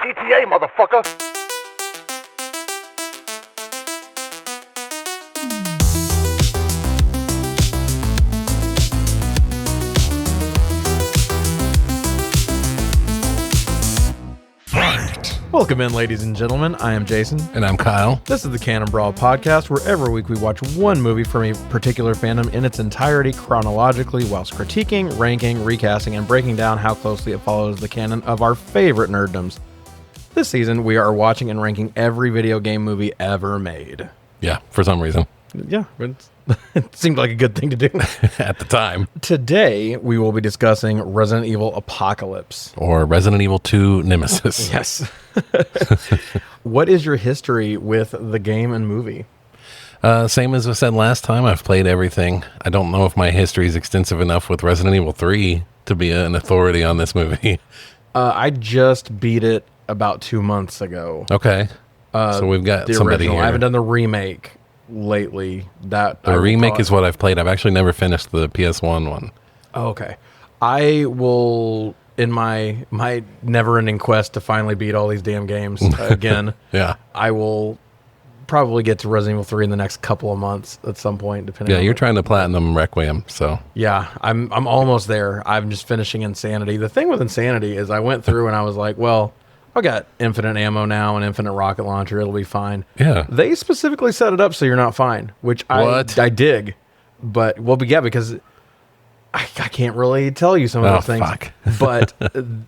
GTA, motherfucker! Welcome in, ladies and gentlemen. I am Jason. And I'm Kyle. This is the Canon Brawl podcast, where every week we watch one movie from a particular fandom in its entirety chronologically, whilst critiquing, ranking, recasting, and breaking down how closely it follows the canon of our favorite nerddoms. This season, we are watching and ranking every video game movie ever made. Yeah, for some reason. Yeah, it seemed like a good thing to do. At the time. Today, we will be discussing Resident Evil Apocalypse. Or Resident Evil 2 Nemesis. Yes. What is your history with the game and movie? Same as I said last time, I've played everything. I don't know if my history is extensive enough with Resident Evil 3 to be an authority on this movie. I just beat it about 2 months ago. Okay. So we've got somebody original. here. I haven't done the remake lately. The remake is what I've played. I've actually never finished the PS1 one. Oh, okay. I will, in my never-ending quest to finally beat all these damn games again, Yeah. I will probably get to Resident Evil 3 in the next couple of months at some point, depending on... Yeah, you're trying to platinum Requiem, so... Yeah, I'm almost there. I'm just finishing Insanity. The thing with Insanity is I went through and I was like, well... I got infinite ammo now and infinite rocket launcher. It'll be fine. Yeah. They specifically set it up so you're not fine, which I dig. But, because I can't really tell you some of those things. Fuck. But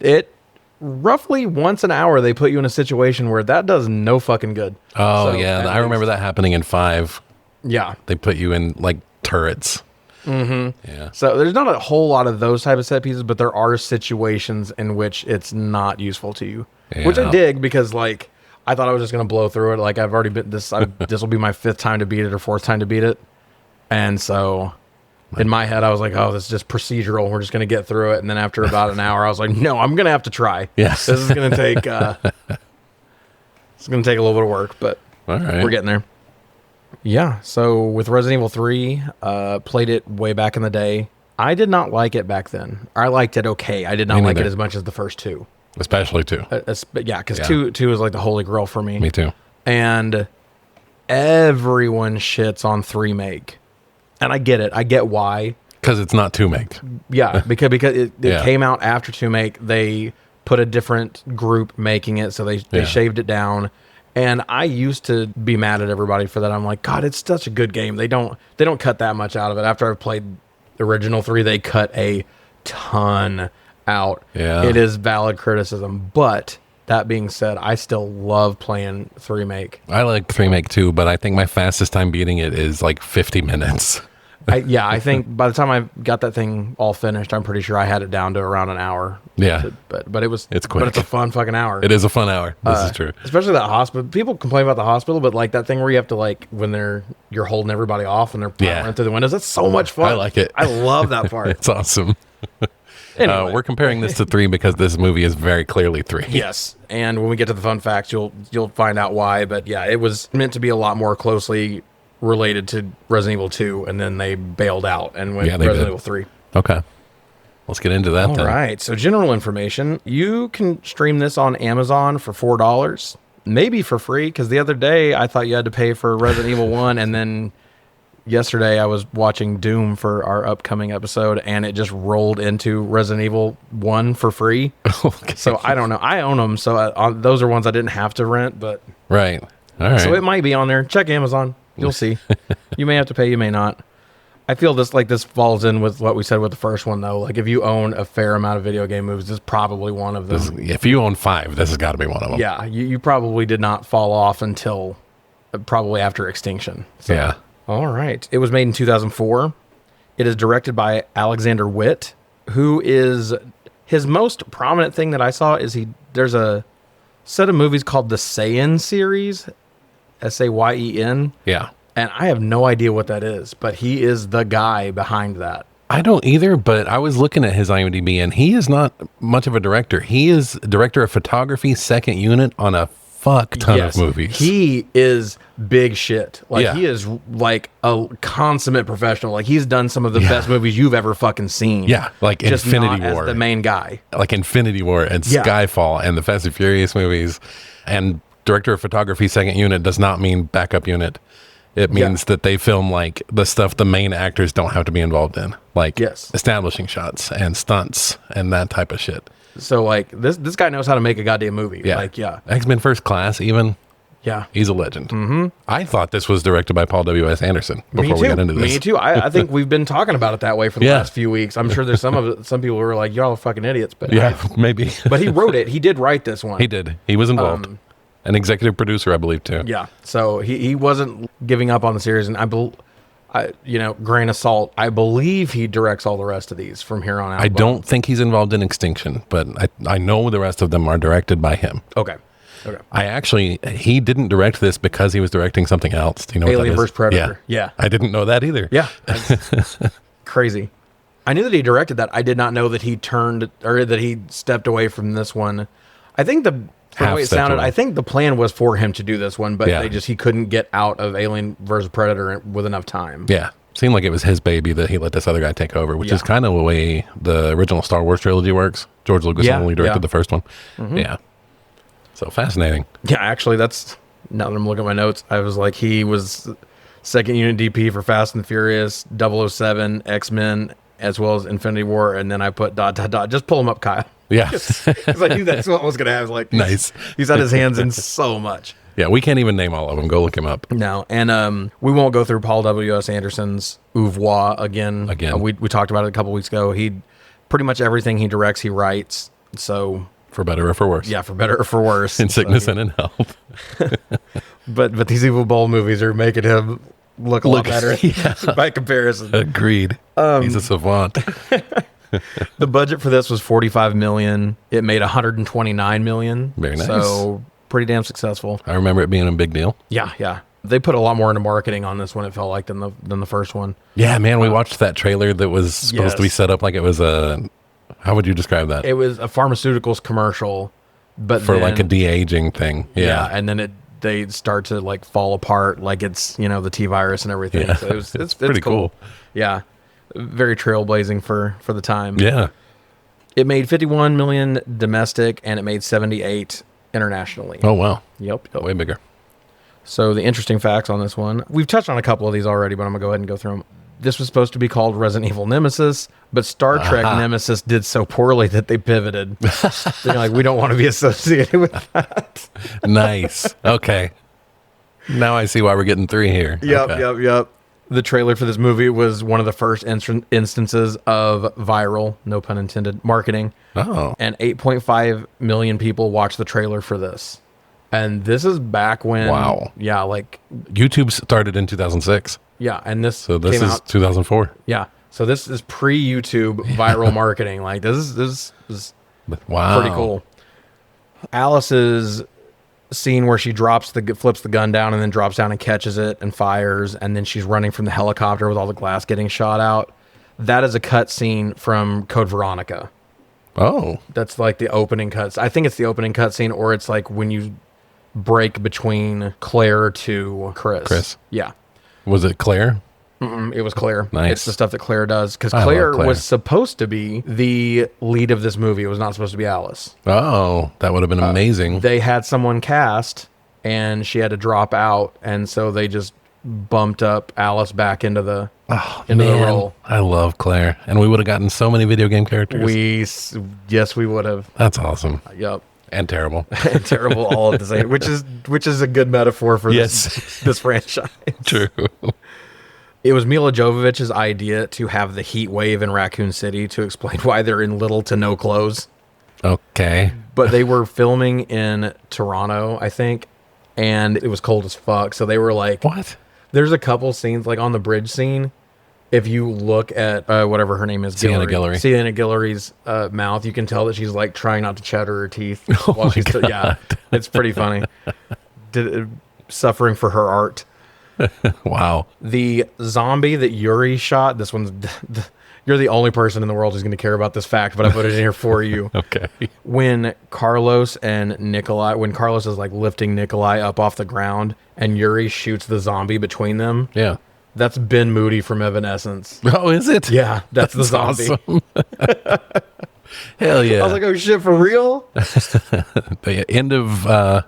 it, roughly once an hour, they put you in a situation where that does no fucking good. Oh, so, yeah. I remember that happening in 5. Yeah. They put you in, like, turrets. Mm-hmm. Yeah. So there's not a whole lot of those type of set pieces, but there are situations in which it's not useful to you. Yeah. Which I dig because, like, I thought I was just going to blow through it. Like, I've already been this will be my 5th time to beat it or 4th time to beat it. And so in my head, I was like, oh, this is just procedural. We're just going to get through it. And then after about an hour, I was like, no, I'm going to have to try. Yes. This is going to take, it's going to take a little bit of work, but all right. We're getting there. Yeah. So with Resident Evil 3, played it way back in the day. I did not like it back then. I liked it okay. I did not like it as much as the first 2. Especially 2. Yeah, because 2 is like the holy grail for me. Me too. And everyone shits on 3 make. And I get it. I get why. Because it's not 2 make. Yeah, because it came out after 2 make. They put a different group making it, so they shaved it down. And I used to be mad at everybody for that. I'm like, God, it's such a good game. They don't cut that much out of it. After I've played the original 3, they cut a ton out. Yeah. It is valid criticism, but that being said, I still love playing 3 make. I like 3 make too, but I think my fastest time beating it is like 50 minutes. I think by the time I got that thing all finished, I'm pretty sure I had it down to around an hour. Yeah. But it's quick. But it's a fun fucking hour. It is a fun hour. This is true. Especially that hospital. People complain about the hospital, but like that thing where you have to like when you're holding everybody off and they're powering through the windows. That's so much fun. I like it. I love that part. It's awesome. Anyway. We're comparing this to 3 because this movie is very clearly 3. Yes, and when we get to the fun facts, you'll find out why. But yeah, it was meant to be a lot more closely related to Resident Evil 2, and then they bailed out and went Resident Evil 3. Okay, let's get into that. All right. So general information: you can stream this on Amazon for $4, maybe for free. Because the other day I thought you had to pay for Resident Evil 1, and then yesterday I was watching Doom for our upcoming episode, and it just rolled into Resident Evil 1 for free. Okay. So I don't know. I own them, so those are ones I didn't have to rent. But right. All right. So it might be on there. Check Amazon. You'll see. You may have to pay, you may not. I feel this falls in with what we said with the first one, though. Like, if you own a fair amount of video game movies, this is probably one of them. If you own 5, this has got to be one of them. Yeah, you probably did not fall off until probably after Extinction. So. Yeah. All right. It was made in 2004. It is directed by Alexander Witt, who is... His most prominent thing that I saw is there's a set of movies called the Saiyan series, Sayen. Yeah. And I have no idea what that is, but he is the guy behind that. I don't either, but I was looking at his IMDb, and he is not much of a director. He is director of photography, second unit on a fuck ton of movies. He is big shit. Like, Yeah. he is like a consummate professional. Like, he's done some of the best movies you've ever fucking seen. Yeah, like just Infinity not War. as the main guy. Like Infinity War and Skyfall and the Fast and Furious movies. And director of photography, second unit, does not mean backup unit. It means that they film like the stuff the main actors don't have to be involved in, like establishing shots and stunts and that type of shit. So like this guy knows how to make a goddamn movie. Yeah, Like X-Men First Class, even. Yeah, he's a legend. Mm-hmm. I thought this was directed by Paul W.S. Anderson before we got into this. Me too. I think we've been talking about it that way for the last few weeks. I'm sure there's some people who are like, y'all are fucking idiots, but maybe. But he wrote it. He did write this one. He did. He was involved. An executive producer, I believe, too. Yeah. So he wasn't giving up on the series, and grain of salt, I believe he directs all the rest of these from here on out. I don't think he's involved in Extinction, but I know the rest of them are directed by him. Okay. He didn't direct this because he was directing something else. Do you know Alien what that is? vs. Predator. Yeah. I didn't know that either. Yeah. Crazy. I knew that he directed that. I did not know that he stepped away from this one. I think from the way it sounded, I think the plan was for him to do this one, but he couldn't get out of Alien vs. Predator with enough time. Yeah. Seemed like it was his baby that he let this other guy take over, which is kind of the way the original Star Wars trilogy works. George Lucas only directed the first one. Mm-hmm. Yeah. So fascinating. Yeah, actually, now that I'm looking at my notes, I was like, he was second unit DP for Fast and Furious, 007, X-Men, as well as Infinity War, and then I put ... Just pull him up, Kyle. Yeah. Because I knew that's what I was going to have. Like, nice. He's had his hands in so much. Yeah, we can't even name all of them. Go look him up. No, and we won't go through Paul W.S. Anderson's oeuvre again. We talked about it a couple weeks ago. Pretty much everything he directs, he writes. So... For better or for worse. Yeah, for better or for worse. In sickness and in health. but these Evil Bowl movies are making him look a lot better by comparison. Agreed. He's a savant. The budget for this was $45 million. It made $129 million. Very nice. So pretty damn successful. I remember it being a big deal. Yeah. They put a lot more into marketing on this one, it felt like, than the first one. Yeah, man, we watched that trailer that was supposed to be set up like it was how would you describe that? It was a pharmaceuticals commercial, but for like a de-aging thing. Yeah. And then they start to like fall apart, like it's, the T virus and everything. Yeah. So it's pretty cool. Yeah. Very trailblazing for the time. Yeah. It made 51 million domestic and it made 78 internationally. Oh, wow. Yep. Way bigger. So the interesting facts on this one, we've touched on a couple of these already, but I'm going to go ahead and go through them. This was supposed to be called Resident Evil Nemesis, but Star Trek Nemesis did so poorly that they pivoted. They're like, we don't want to be associated with that. Nice. Okay. Now I see why we're getting 3 here. Yep. The trailer for this movie was one of the first instances of viral, no pun intended, marketing. Oh. And 8.5 million people watched the trailer for this. And this is back when... Wow. Yeah, like... YouTube started in 2006. Yeah, and this So this came is out, 2004. Yeah. So this is pre-YouTube viral marketing. Like, this is wow. pretty cool. Alice's scene where she flips the gun down and then drops down and catches it and fires, and then she's running from the helicopter with all the glass getting shot out. That is a cut scene from Code Veronica. Oh. That's like the opening cuts. I think it's the opening cut scene, or it's like when you break between Claire to Chris. Yeah. Was it Claire? It was Claire. Nice. It's the stuff that Claire does, because Claire was supposed to be the lead of this movie. It was not supposed to be Alice. Oh, that would have been amazing. They had someone cast, and she had to drop out, and so they just bumped up Alice back into the role. I love Claire, and we would have gotten so many video game characters. Yes, we would have. That's awesome. Yep. And terrible. And terrible all at the same, which is a good metaphor for this franchise. True. It was Mila Jovovich's idea to have the heat wave in Raccoon City to explain why they're in little to no clothes. Okay. But they were filming in Toronto, I think, and it was cold as fuck. So they were like, what? There's a couple scenes, like on the bridge scene. If you look at whatever her name is, Sienna Guillory. Sienna Guillory's mouth, you can tell that she's like trying not to chatter her teeth. Oh my God. Yeah, it's pretty funny. Suffering for her art. Wow. The zombie that Yuri shot, this one's You're the only person in the world who's going to care about this fact, but I put it in here for you. Okay. When Carlos is like lifting Nikolai up off the ground and Yuri shoots the zombie between them. Yeah. That's Ben Moody from Evanescence. Oh, is it? Yeah, that's the zombie. Awesome. Hell yeah. I was like, oh shit, for real? The end of,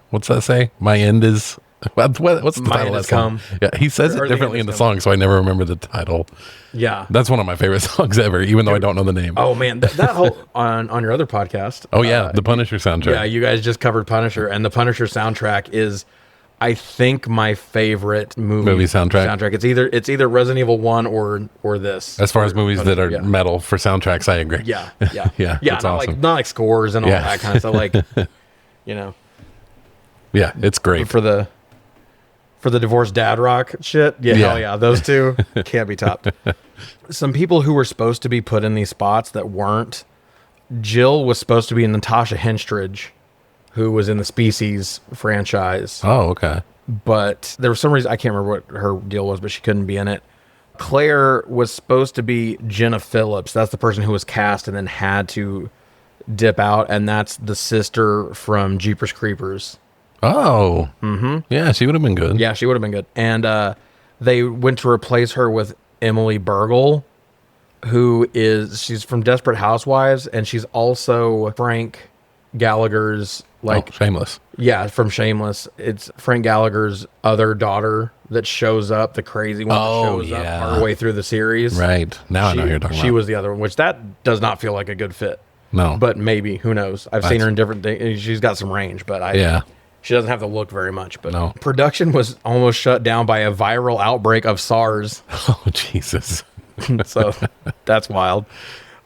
what's that say? My end is... What's the My title End of Has that song? Come. Yeah, he says Or it The differently in End the Has song, so I never remember the title. Yeah. That's one of my favorite songs ever, even though I don't know the name. Oh man, that whole on your other podcast. Oh yeah, the Punisher soundtrack. Yeah, you guys just covered Punisher, and the Punisher soundtrack is, I think, my favorite movie soundtrack. It's either Resident Evil 1 or this. As far as movies that are yeah. metal for soundtracks, I agree. Yeah. Yeah, Not it's awesome. like scores and all Yeah. that kind of stuff. Like, you know, Yeah, it's great. for the divorced dad rock shit. Yeah, Yeah. hell yeah, those two can't be topped. Some people who were supposed to be put in these spots that weren't. Jill was supposed to be Natasha Henstridge, who was in the Species franchise. Oh, okay. But there was some reason, I can't remember what her deal was, but she couldn't be in it. Claire was supposed to be Jenna Phillips. That's the person who was cast and then had to dip out, and that's the sister from Jeepers Creepers. Oh. Mm-hmm. Yeah, she would have been good. Yeah, she would have been good. And they went to replace her with Emily Burgle, she's from Desperate Housewives, and she's also Frank Gallagher's, Shameless. Yeah, from Shameless. It's Frank Gallagher's other daughter that shows up, the crazy one that shows up partway through the series. Right. Now I know who you're talking about. She was the other one, which that does not feel like a good fit. No. But maybe, who knows? I've seen her in different things. She's got some range, but she doesn't have to look very much. But no. Production was almost shut down by a viral outbreak of SARS. Oh, Jesus. So that's wild.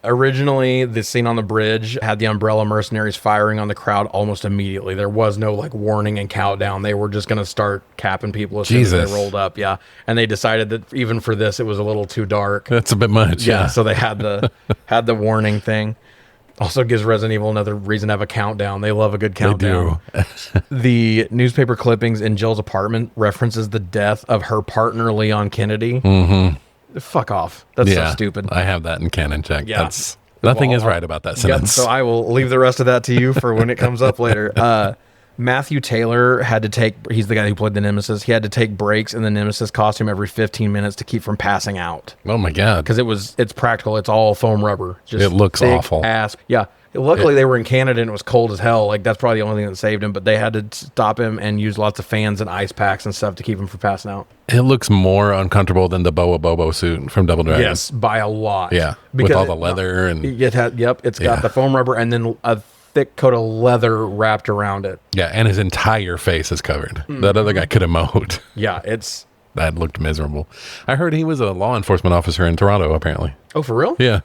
Originally, the scene on the bridge had the Umbrella mercenaries firing on the crowd almost immediately. There was no warning and countdown. They were just going to start capping people as soon as they rolled up. Yeah. And they decided that even for this, it was a little too dark. That's a bit much. Yeah. So they had the warning thing. Also gives Resident Evil another reason to have a countdown. They love a good countdown. They do. The newspaper clippings in Jill's apartment references the death of her partner, Leon Kennedy. Mm-hmm. Fuck off. That's so stupid. I have that in canon check. Yeah. Nothing is right about that sentence. So I will leave the rest of that to you for when it comes up later. Matthew Taylor he's the guy who played the Nemesis. He had to take breaks in the Nemesis costume every 15 minutes to keep from passing out. Oh my God. Because it's practical. It's all foam rubber. It looks awful. Yeah. Luckily, they were in Canada and it was cold as hell. That's probably the only thing that saved him. But they had to stop him and use lots of fans and ice packs and stuff to keep him from passing out. It looks more uncomfortable than the Boa Bobo suit from Double Dragon. Yes, by a lot. Yeah, with all the leather and it's got the foam rubber and then a thick coat of leather wrapped around it. Yeah, and his entire face is covered. Mm-hmm. That other guy could have mowed. Yeah, that looked miserable. I heard he was a law enforcement officer in Toronto, apparently. Oh, for real? Yeah.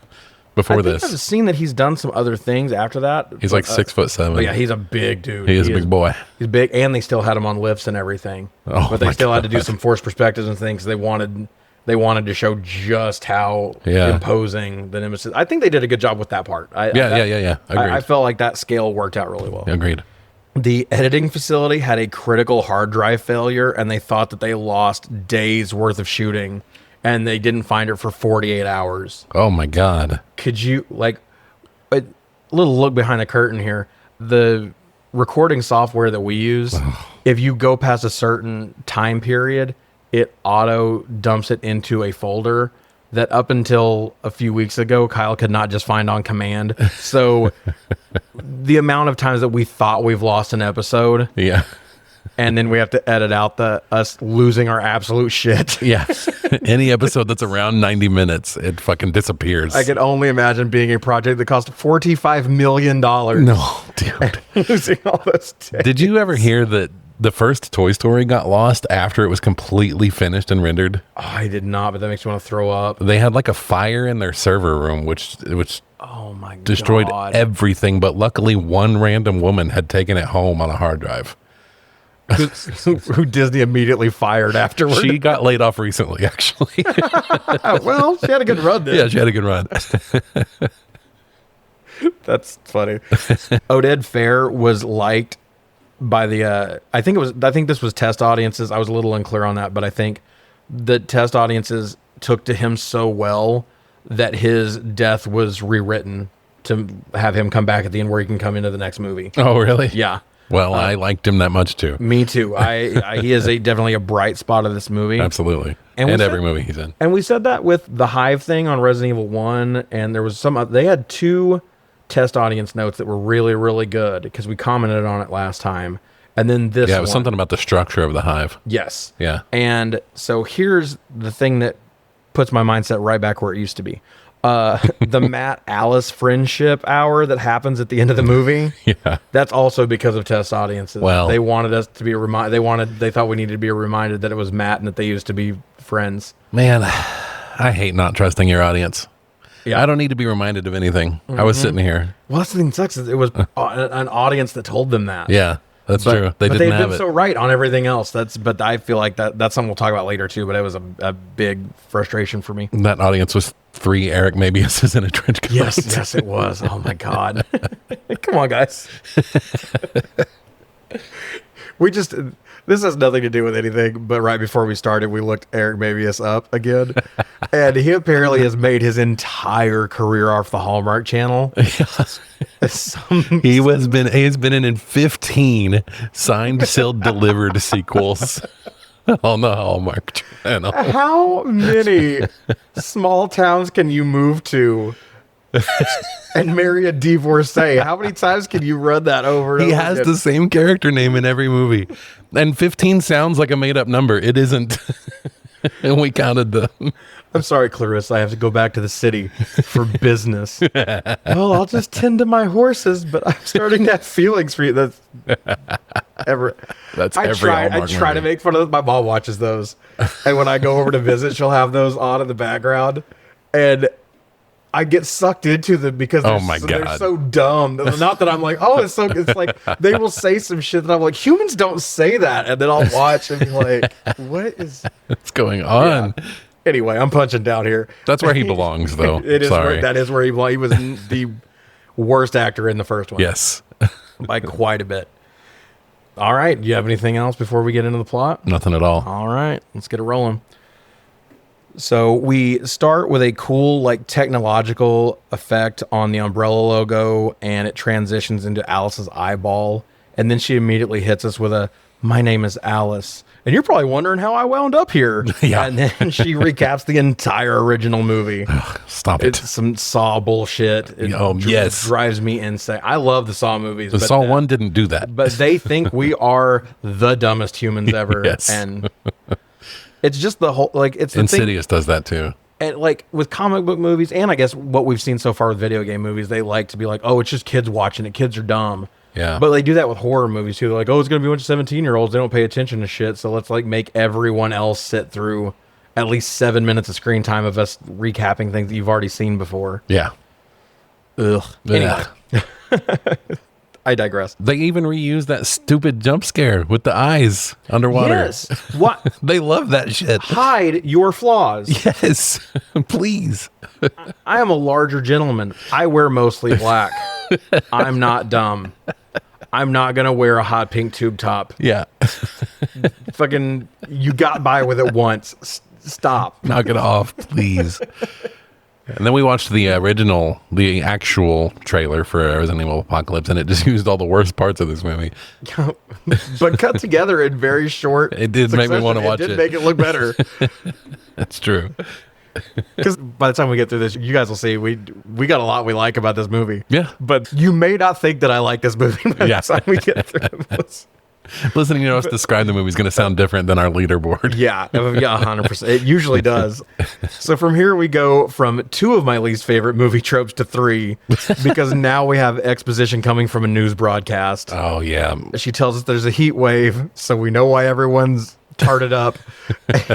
Before this, I've seen that he's done some other things after that. He's 6'7". But yeah, he's a big dude. He is a big boy. He's big, and they still had him on lifts and everything. Oh, but they still had to do some forced perspectives and things. They wanted to show just how imposing the Nemesis. I think they did a good job with that part. Agreed. I felt like that scale worked out really well. Agreed. The editing facility had a critical hard drive failure, and they thought that they lost days worth of shooting. And they didn't find it for 48 hours. Oh, my God. Could you, a little look behind the curtain here. The recording software that we use, if you go past a certain time period, it auto dumps it into a folder that up until a few weeks ago, Kyle could not just find on command. So the amount of times that we thought we've lost an episode. Yeah. And then we have to edit out us losing our absolute shit. Yeah. Any episode that's around 90 minutes, it fucking disappears. I can only imagine being a project that cost $45 million. No, dude. Losing all those tapes. Did you ever hear that the first Toy Story got lost after it was completely finished and rendered? Oh, I did not, but that makes me want to throw up. They had a fire in their server room, which oh my God, destroyed everything. But luckily, one random woman had taken it home on a hard drive. who Disney immediately fired afterward. She got laid off recently, actually. Well, she had a good run then. Yeah, she had a good run. That's funny. Oded Fair was liked by the I think this was test audiences. I was a little unclear on that, but I think the test audiences took to him so well that his death was rewritten to have him come back at the end where he can come into the next movie. Oh, really? Yeah. Well, I liked him that much too. Me too. He is definitely a bright spot of this movie. Absolutely. And every movie he's in. And we said that with the Hive thing on Resident Evil 1, and there was they had 2 test audience notes that were really, really good because we commented on it last time. And then this it was something about the structure of the Hive. Yes. Yeah. And so here's the thing that puts my mindset right back where it used to be. The Matt Alice friendship hour that happens at the end of the movie. Yeah. That's also because of test audiences. Well, they wanted us to be they thought we needed to be reminded that it was Matt and that they used to be friends. Man, I hate not trusting your audience. Yeah. I don't need to be reminded of anything. Mm-hmm. I was sitting here. Well, that's the thing that sucks. It was an audience that told them that. Yeah. That's true. They've been so right on everything else. But I feel like that's something we'll talk about later too. But it was a big frustration for me. That audience was 3 Eric Mabiuses in a trench coat. Yes, it was. Oh my God! Come on, guys. This has nothing to do with anything. But right before we started, we looked Eric Mabius up again, and he apparently has made his entire career off the Hallmark Channel. He's been in 15 signed, sealed, delivered sequels on the Hallmark Channel. How many small towns can you move to and marry a divorcee? How many times can you run that over? He has the same character name in every movie, and 15 sounds like a made-up number. It isn't. And we counted them. I'm sorry, Clarissa. I have to go back to the city for business. Well, I'll just tend to my horses, but I'm starting to have feelings for you. That's every I try to make fun of those. My mom watches those, and when I go over to visit, she'll have those on in the background, and I get sucked into them because they're so dumb. Not that I'm like, it's like they will say some shit that I'm like, humans don't say that, and then I'll watch and be like, what's going on? Yeah. Anyway, I'm punching down here. That's where he belongs, though. That is where he belongs. He was the worst actor in the first one. Yes, by quite a bit. All right, do you have anything else before we get into the plot? Nothing at all. All right, let's get it rolling. So we start with a cool, like, technological effect on the Umbrella logo, and it transitions into Alice's eyeball, and then she immediately hits us with a, "My name is Alice." And you're probably wondering how I wound up here. Yeah. And then she recaps the entire original movie. Stop it. It's some Saw bullshit. It drives me insane. I love the Saw movies. The Saw 1 didn't do that. But they think we are the dumbest humans ever. Yes. And it's just the whole, like, it's the Insidious does that too. And like with comic book movies, and I guess what we've seen so far with video game movies, they like to be like, oh, it's just kids watching it. Kids are dumb. Yeah. But they do that with horror movies too. They're like, oh, it's going to be a bunch of 17-year-olds. They don't pay attention to shit. So let's like make everyone else sit through at least 7 minutes of screen time of us recapping things that you've already seen before. Yeah. Ugh. Anyway. I digress. They even reuse that stupid jump scare with the eyes underwater. Yes. What? They love that shit. Hide your flaws. Yes. Please. I am a larger gentleman. I wear mostly black. I'm not dumb. I'm not going to wear a hot pink tube top. Yeah. Fucking, you got by with it once. Stop. Knock it off, please. And then we watched the actual trailer for Resident Evil Apocalypse, and it just used all the worst parts of this movie. But cut together in very short. It did make me want to watch it. It did make it look better. That's true. Because by the time we get through this, you guys will see we got a lot we like about this movie. Yeah. But you may not think that I like this movie by the time we get through this. Listening to us describe the movie is going to sound different than our leaderboard. Yeah, 100%. It usually does. So from here we go from 2 of my least favorite movie tropes to 3, because now we have exposition coming from a news broadcast. Oh, yeah. She tells us there's a heat wave, so we know why everyone's tarted up.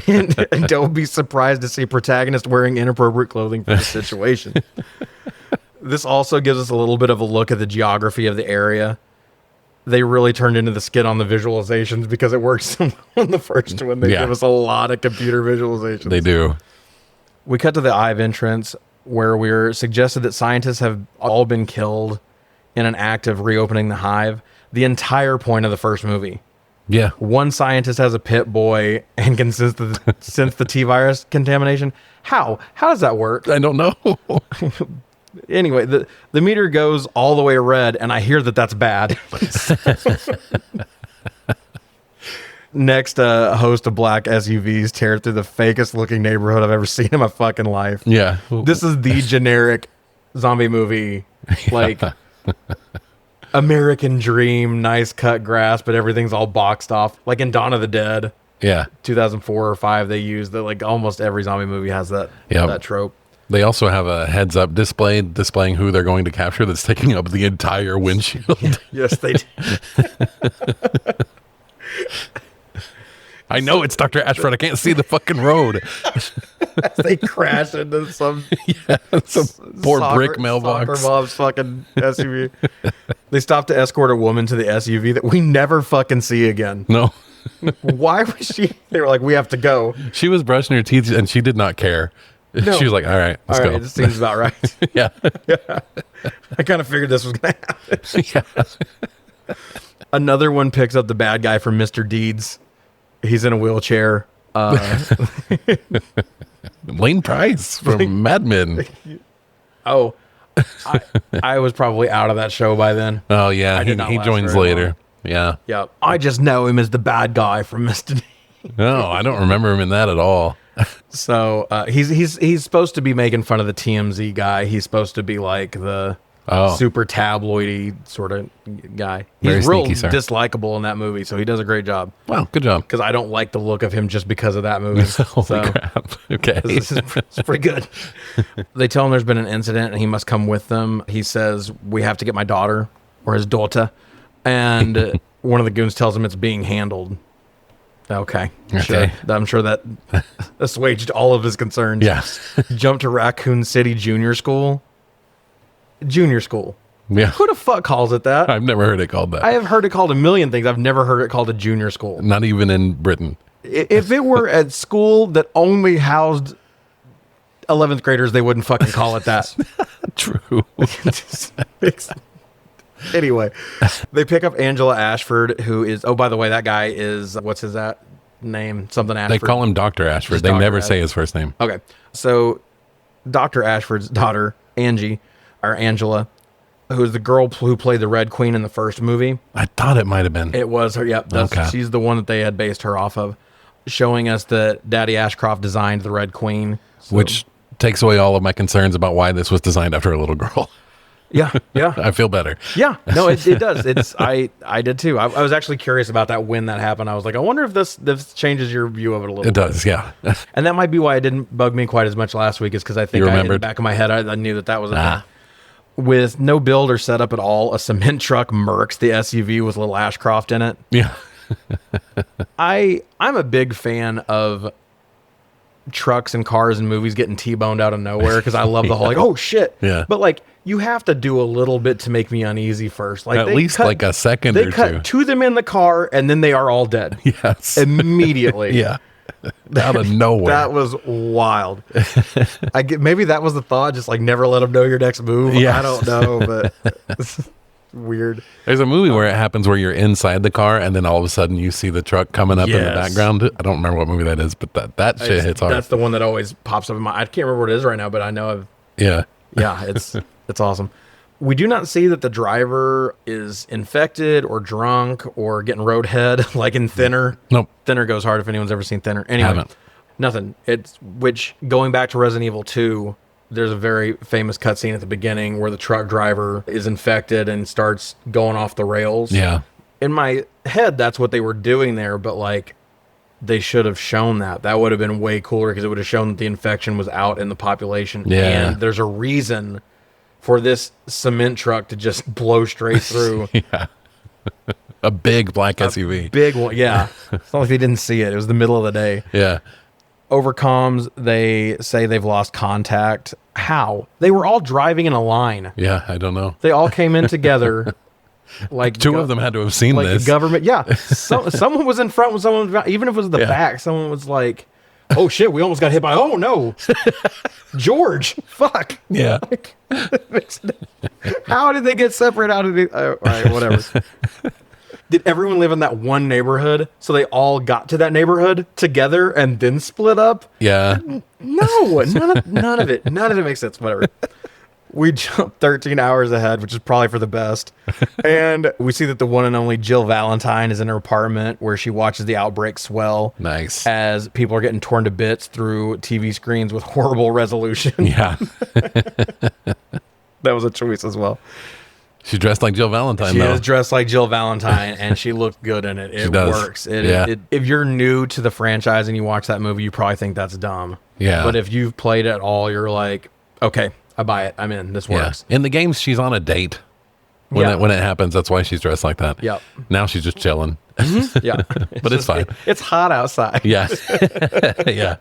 and don't be surprised to see protagonist wearing inappropriate clothing for the situation. This also gives us a little bit of a look at the geography of the area. They really turned into the skit on the visualizations because it works so well in the first one. They give us a lot of computer visualizations. They do. We cut to the Hive entrance where we're suggested that scientists have all been killed in an act of reopening the Hive. The entire point of the first movie Yeah. One scientist has a pit boy and can sense the T-virus contamination. How does that work? I don't know. Anyway, the meter goes all the way red, and I hear that's bad. Next, a host of black SUVs tear through the fakest looking neighborhood I've ever seen in my fucking life. Yeah. This is the generic zombie movie, like American Dream, nice cut grass, but everything's all boxed off. Like in Dawn of the Dead, 2004 or 5, they used that. Like almost every zombie movie has that trope. They also have a heads-up display displaying who they're going to capture that's taking up the entire windshield. Yes, they do. I know it's Dr. Ashford. I can't see the fucking road. They crash into some poor brick mailbox. Soccer mom's fucking SUV. They stopped to escort a woman to the SUV that we never fucking see again. No. Why was she? They were like, we have to go. She was brushing her teeth and she did not care. No. She was like, all right, let's go. This seems about right. Yeah. I kind of figured this was going to happen. Yeah. Another one picks up the bad guy from Mr. Deeds. He's in a wheelchair. Lane Price from Mad Men. Oh, I was probably out of that show by then. Oh, yeah. He joins later. Long. Yeah. Yeah. I just know him as the bad guy from Mr. Deeds. No, I don't remember him in that at all. So he's supposed to be making fun of the TMZ guy. He's supposed to be like the super tabloidy sort of guy. He's real dislikable in that movie, so he does a great job. Wow, good job. Because I don't like the look of him just because of that movie. Holy crap. Okay. It's pretty good. They tell him there's been an incident and he must come with them. He says, we have to get my daughter or his daughter. And one of the goons tells him it's being handled. Okay. Sure. I'm sure that assuaged all of his concerns. Yeah. Jump to Raccoon City Junior School. Junior School. Yeah. Who the fuck calls it that? I've never heard it called that. I have heard it called a million things. I've never heard it called a junior school. Not even in Britain. If it were a school that only housed 11th graders, they wouldn't fucking call it that. True. Anyway, they pick up Angela Ashford, who is, oh, by the way, that guy is, what's his name? Something Ashford. They call him Dr. Ashford. They never say his first name. Okay. So Dr. Ashford's daughter, Angela, who is the girl who played the Red Queen in the first movie. I thought it might have been. It was her. Yep. Okay. She's the one that they had based her off of, showing us that Daddy Ashcroft designed the Red Queen. So. Which takes away all of my concerns about why this was designed after a little girl. Yeah. I feel better. Yeah. No, it does. I did too. I was actually curious about that when that happened. I was like, I wonder if this changes your view of it a little bit. It does, yeah. And that might be why it didn't bug me quite as much last week, is because I think in the back of my head, I knew that was a thing. With no build or setup at all, a cement truck murks the SUV with little Ashcroft in it. Yeah. I'm a big fan of trucks and cars and movies getting T-boned out of nowhere, because I love the whole, like, oh shit. Yeah. But like, you have to do a little bit to make me uneasy first. Like at least like a second or two. They cut to them in the car and then they are all dead. Yes. Immediately. Yeah. Out of nowhere. That was wild. Maybe that was the thought, just like never let them know your next move. Yes. I don't know, but it's weird. There's a movie where it happens where you're inside the car and then all of a sudden you see the truck coming up in the background. I don't remember what movie that is, but that shit hits hard. That's the one that always pops up in my... I can't remember what it is right now, but I know I've... Yeah. Yeah, it's awesome. We do not see that the driver is infected or drunk or getting roadhead like in Thinner. Nope. Thinner goes hard if anyone's ever seen Thinner. Anyway, nothing. Which, going back to Resident Evil 2, there's a very famous cutscene at the beginning where the truck driver is infected and starts going off the rails. Yeah. In my head, that's what they were doing there, but like, they should have shown that. That would have been way cooler, because it would have shown that the infection was out in the population. Yeah. And there's a reason for this cement truck to just blow straight through. Yeah. A big black SUV. Big one, yeah. It's not like they didn't see it. It was the middle of the day. Yeah. Over comms, they say they've lost contact. How? They were all driving in a line. Yeah, I don't know. They all came in together. Like two of them had to have seen like this. The government, yeah. Someone was in front, someone was, even if it was the back, someone was like, "Oh shit, we almost got hit by." Oh no, George, fuck. Yeah. Like, how did they get separated out of the? All right, whatever. Did everyone live in that one neighborhood? So they all got to that neighborhood together and then split up? Yeah. No, none of it makes sense. Whatever. We jump 13 hours ahead, which is probably for the best. And we see that the one and only Jill Valentine is in her apartment where she watches the outbreak swell. Nice. As people are getting torn to bits through TV screens with horrible resolution. Yeah. That was a choice as well. She's dressed like Jill Valentine, though. She is dressed like Jill Valentine, and she looked good in it. It works. If you're new to the franchise and you watch that movie, you probably think that's dumb. Yeah. But if you've played it all, you're like, okay, I buy it. I'm in. This works. In the games, she's on a date when it happens. That's why she's dressed like that. Yep. Now she's just chilling. Yeah. But it's fine. It's hot outside. Yeah. Yeah.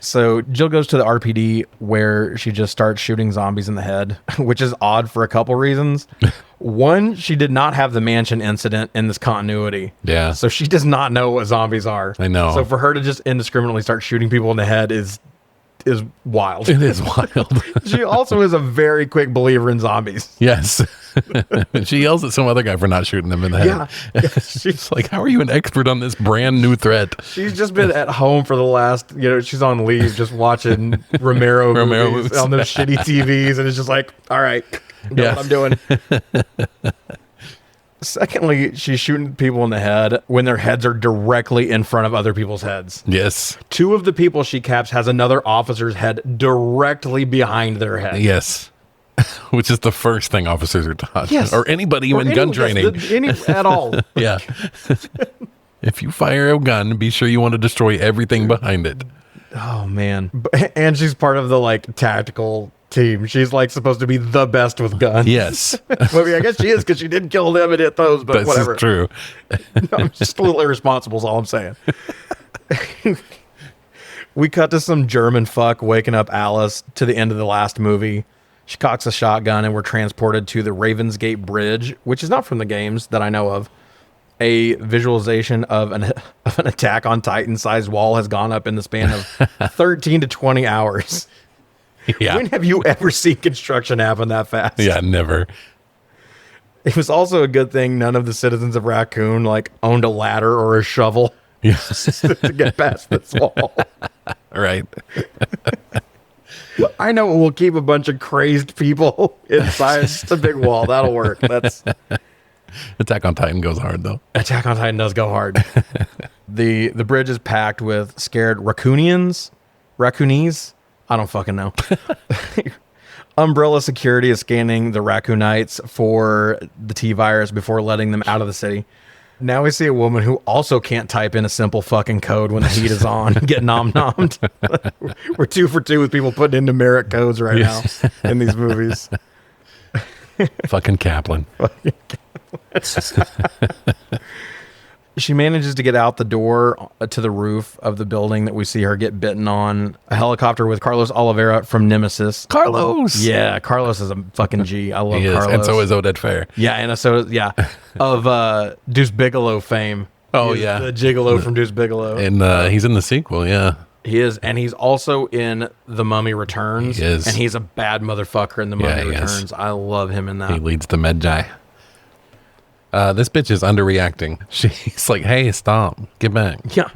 So Jill goes to the RPD where she just starts shooting zombies in the head, which is odd for a couple reasons. One, she did not have the mansion incident in this continuity. Yeah. So she does not know what zombies are. I know. So for her to just indiscriminately start shooting people in the head is wild. It is wild. She also is a very quick believer in zombies. Yes. She yells at some other guy for not shooting them in the head. Yeah. She's like, how are you an expert on this brand new threat? She's just been at home for the last, she's on leave just watching Romero movies on those shitty TVs. And it's just like, all right, know what I'm doing. Secondly, she's shooting people in the head when their heads are directly in front of other people's heads. Yes. 2 of the people she caps has another officer's head directly behind their head. Yes. Which is the first thing officers are taught. Yes. Or anybody in gun training. At all. Yeah. If you fire a gun, be sure you want to destroy everything behind it. Oh, man. And she's part of the, tactical team. She's, supposed to be the best with guns. Yes. Well, I guess she is because she didn't kill them and hit those, but That's whatever. True. No, I'm just a little irresponsible is all I'm saying. We cut to some German fuck waking up Alice to the end of the last movie. She cocks a shotgun and we're transported to the Ravensgate Bridge, which is not from the games that I know of. A visualization of an Attack on Titan-sized wall has gone up in the span of 13 to 20 hours. Yeah. When have you ever seen construction happen that fast? Yeah, never. It was also a good thing none of the citizens of Raccoon owned a ladder or a shovel to get past this wall. Right. I know it will keep a bunch of crazed people inside just a big wall. That'll work. That's Attack on Titan goes hard, though. Attack on Titan does go hard. The bridge is packed with scared Raccoonies. I don't fucking know. Umbrella security is scanning the Raccoonites for the T-virus before letting them out of the city. Now we see a woman who also can't type in a simple fucking code when the heat is on and get nom-nommed. We're 2 for 2 with people putting in numeric codes right now in these movies. Fucking Kaplan. She manages to get out the door to the roof of the building that we see her get bitten on. A helicopter with Carlos Oliveira from Nemesis. Carlos! Yeah, Carlos is a fucking G. I love Carlos. And so is Odette Fair. Yeah, and so, of Deuce Bigelow fame. Oh, He's yeah. the gigolo from Deuce Bigelow. And he's in the sequel, yeah. He is, and he's also in The Mummy Returns. He is. And he's a bad motherfucker in The Mummy Returns. I love him in that. He leads the Medjay. This bitch is underreacting. She's like, hey, stop. Get back. Yeah.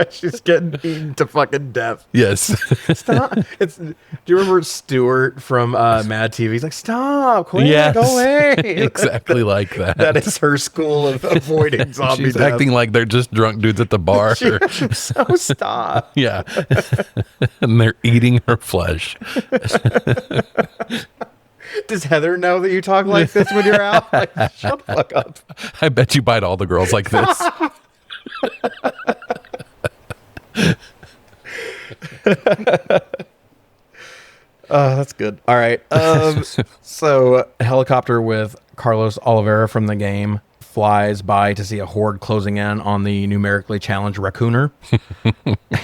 She's getting beaten to fucking death. Yes. Stop. Do you remember Stuart from Mad TV? He's like, stop, quit, Yes. go away. Exactly like that. That is her school of avoiding zombie She's death. acting like they're just drunk dudes at the bar. So stop. Yeah. And they're eating her flesh. Does Heather know that you talk like this when you're out? Like, shut the fuck up. I bet you bite all the girls like this. That's good. All right. So a helicopter with Carlos Oliveira from the game flies by to see a horde closing in on the numerically challenged Raccooner.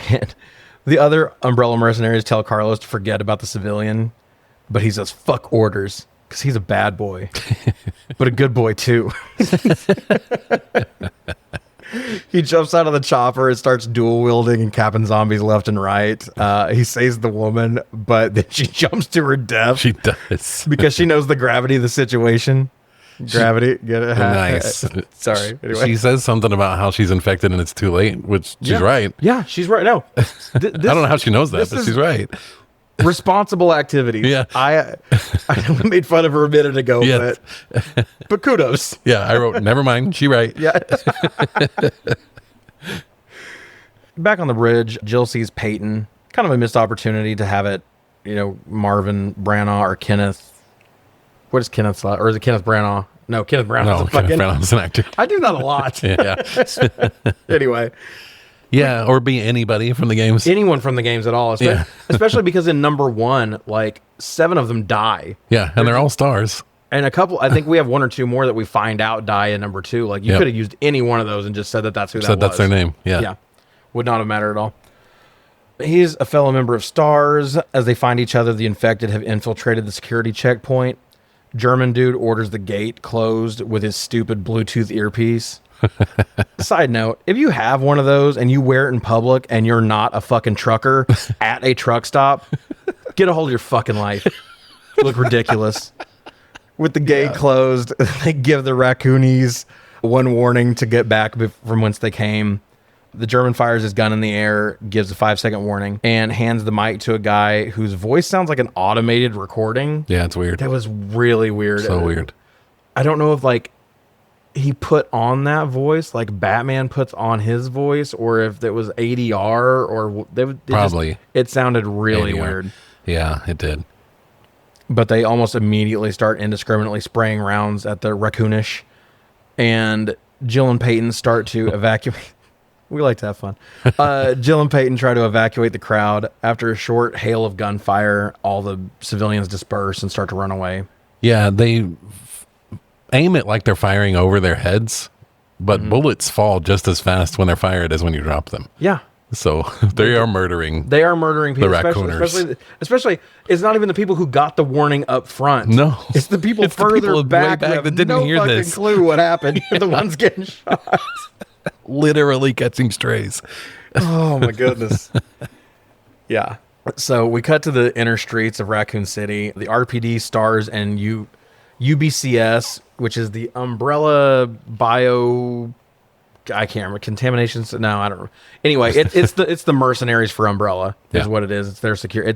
And the other Umbrella mercenaries tell Carlos to forget about the civilian, but he says, fuck orders, because he's a bad boy, but a good boy too. He jumps out of the chopper and starts dual wielding and capping zombies left and right. He saves the woman, but then she jumps to her death. She does. Because she knows the gravity of the situation. Gravity, get it? Nice. Sorry. Anyway. She says something about how she's infected and it's too late, which she's right. Yeah, she's right. No, I don't know how she knows that, but she's right. Responsible activities. Yeah. I made fun of her a minute ago, but kudos. Yeah, I wrote, never mind, she right. Yeah. Back on the bridge, Jill sees Peyton. Kind of a missed opportunity to have it, Marvin Branagh or Kenneth. What is Kenneth's or is it Kenneth Branagh? No, Kenneth Branagh. No, Kenneth Branagh's an actor. I do that a lot. Yeah. Anyway. Yeah, or be anybody from the games. Anyone from the games at all. Especially because in number 1, like 7 of them die. Yeah, and they're all stars. And a couple, I think we have 1 or 2 more that we find out die in number 2. Like you could have used any one of those and just said that's who that was. That's their name. Yeah. Yeah. Would not have mattered at all. He's a fellow member of S.T.A.R.S. As they find each other, the infected have infiltrated the security checkpoint. German dude orders the gate closed with his stupid Bluetooth earpiece. Side note, if you have one of those and you wear it in public and you're not a fucking trucker at a truck stop, get a hold of your fucking life. You look ridiculous. With the gate closed, they give the raccoonies one warning to get back from whence they came. The German fires his gun in the air, gives a 5-second warning, and hands the mic to a guy whose voice sounds like an automated recording. Yeah, it's weird. That was really weird. So weird. I don't know if he put on that voice like Batman puts on his voice, or if it was ADR or probably. It sounded really ADR. weird. Yeah, it did. But they almost immediately start indiscriminately spraying rounds at the raccoonish, and Jill and Peyton start to evacuate. We like to have fun. Jill and Peyton try to evacuate the crowd. After a short hail of gunfire, all the civilians disperse and start to run away. Yeah, they aim it like they're firing over their heads, but bullets fall just as fast when they're fired as when you drop them. Yeah. So they are murdering. They are murdering people. The raccooners. Especially, it's not even the people who got the warning up front. No. It's the people further back that didn't hear fucking this. clue what happened. You're the ones getting shot. Literally catching strays. Oh my goodness. Yeah. So we cut to the inner streets of Raccoon City. The RPD, S.T.A.R.S, and UBCS, which is the Umbrella Bio. I can't remember contaminations. No, I don't know. Anyway, it's the mercenaries for Umbrella is what it is. It's their secure.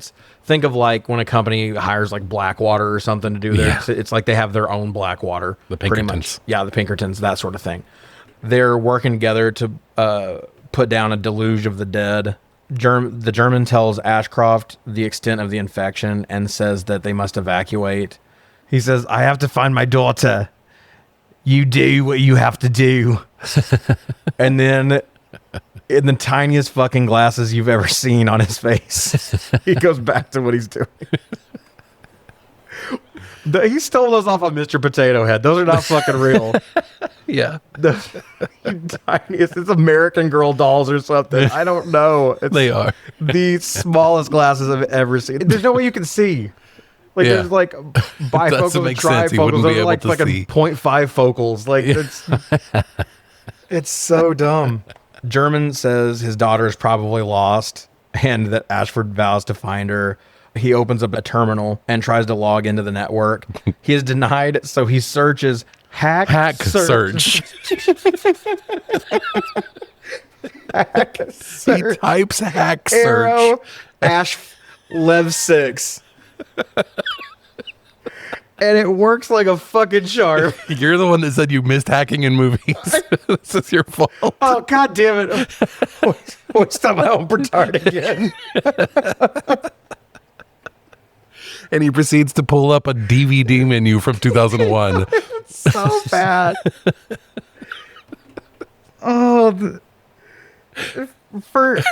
Think of like when a company hires like Blackwater or something to do their. It's like they have their own Blackwater. The Pinkertons. Yeah, the Pinkertons, that sort of thing. They're working together to put down a deluge of the dead. The German tells Ashcroft the extent of the infection and says that they must evacuate. He says, "I have to find my daughter. You do what you have to do." And then in the tiniest fucking glasses you've ever seen on his face, he goes back to what he's doing. He stole those off of Mr. Potato Head. Those are not fucking real. Yeah. The tiniest, it's American Girl dolls or something. I don't know. They are. The smallest glasses I've ever seen. There's no way you can see. Like there's like bifocals, trifocals. Those are like fucking 0.5 focals. Like it's so dumb. German says his daughter is probably lost and that Ashford vows to find her. He opens up a terminal and tries to log into the network. He is denied, so he searches hack search. Hack search. He types hack search. Arrow Ash Lev 6. And it works like a fucking sharp. You're the one that said you missed hacking in movies. This is your fault. Oh, God damn it. What's my own petard again? And he proceeds to pull up a DVD menu from 2001. So bad. Oh, for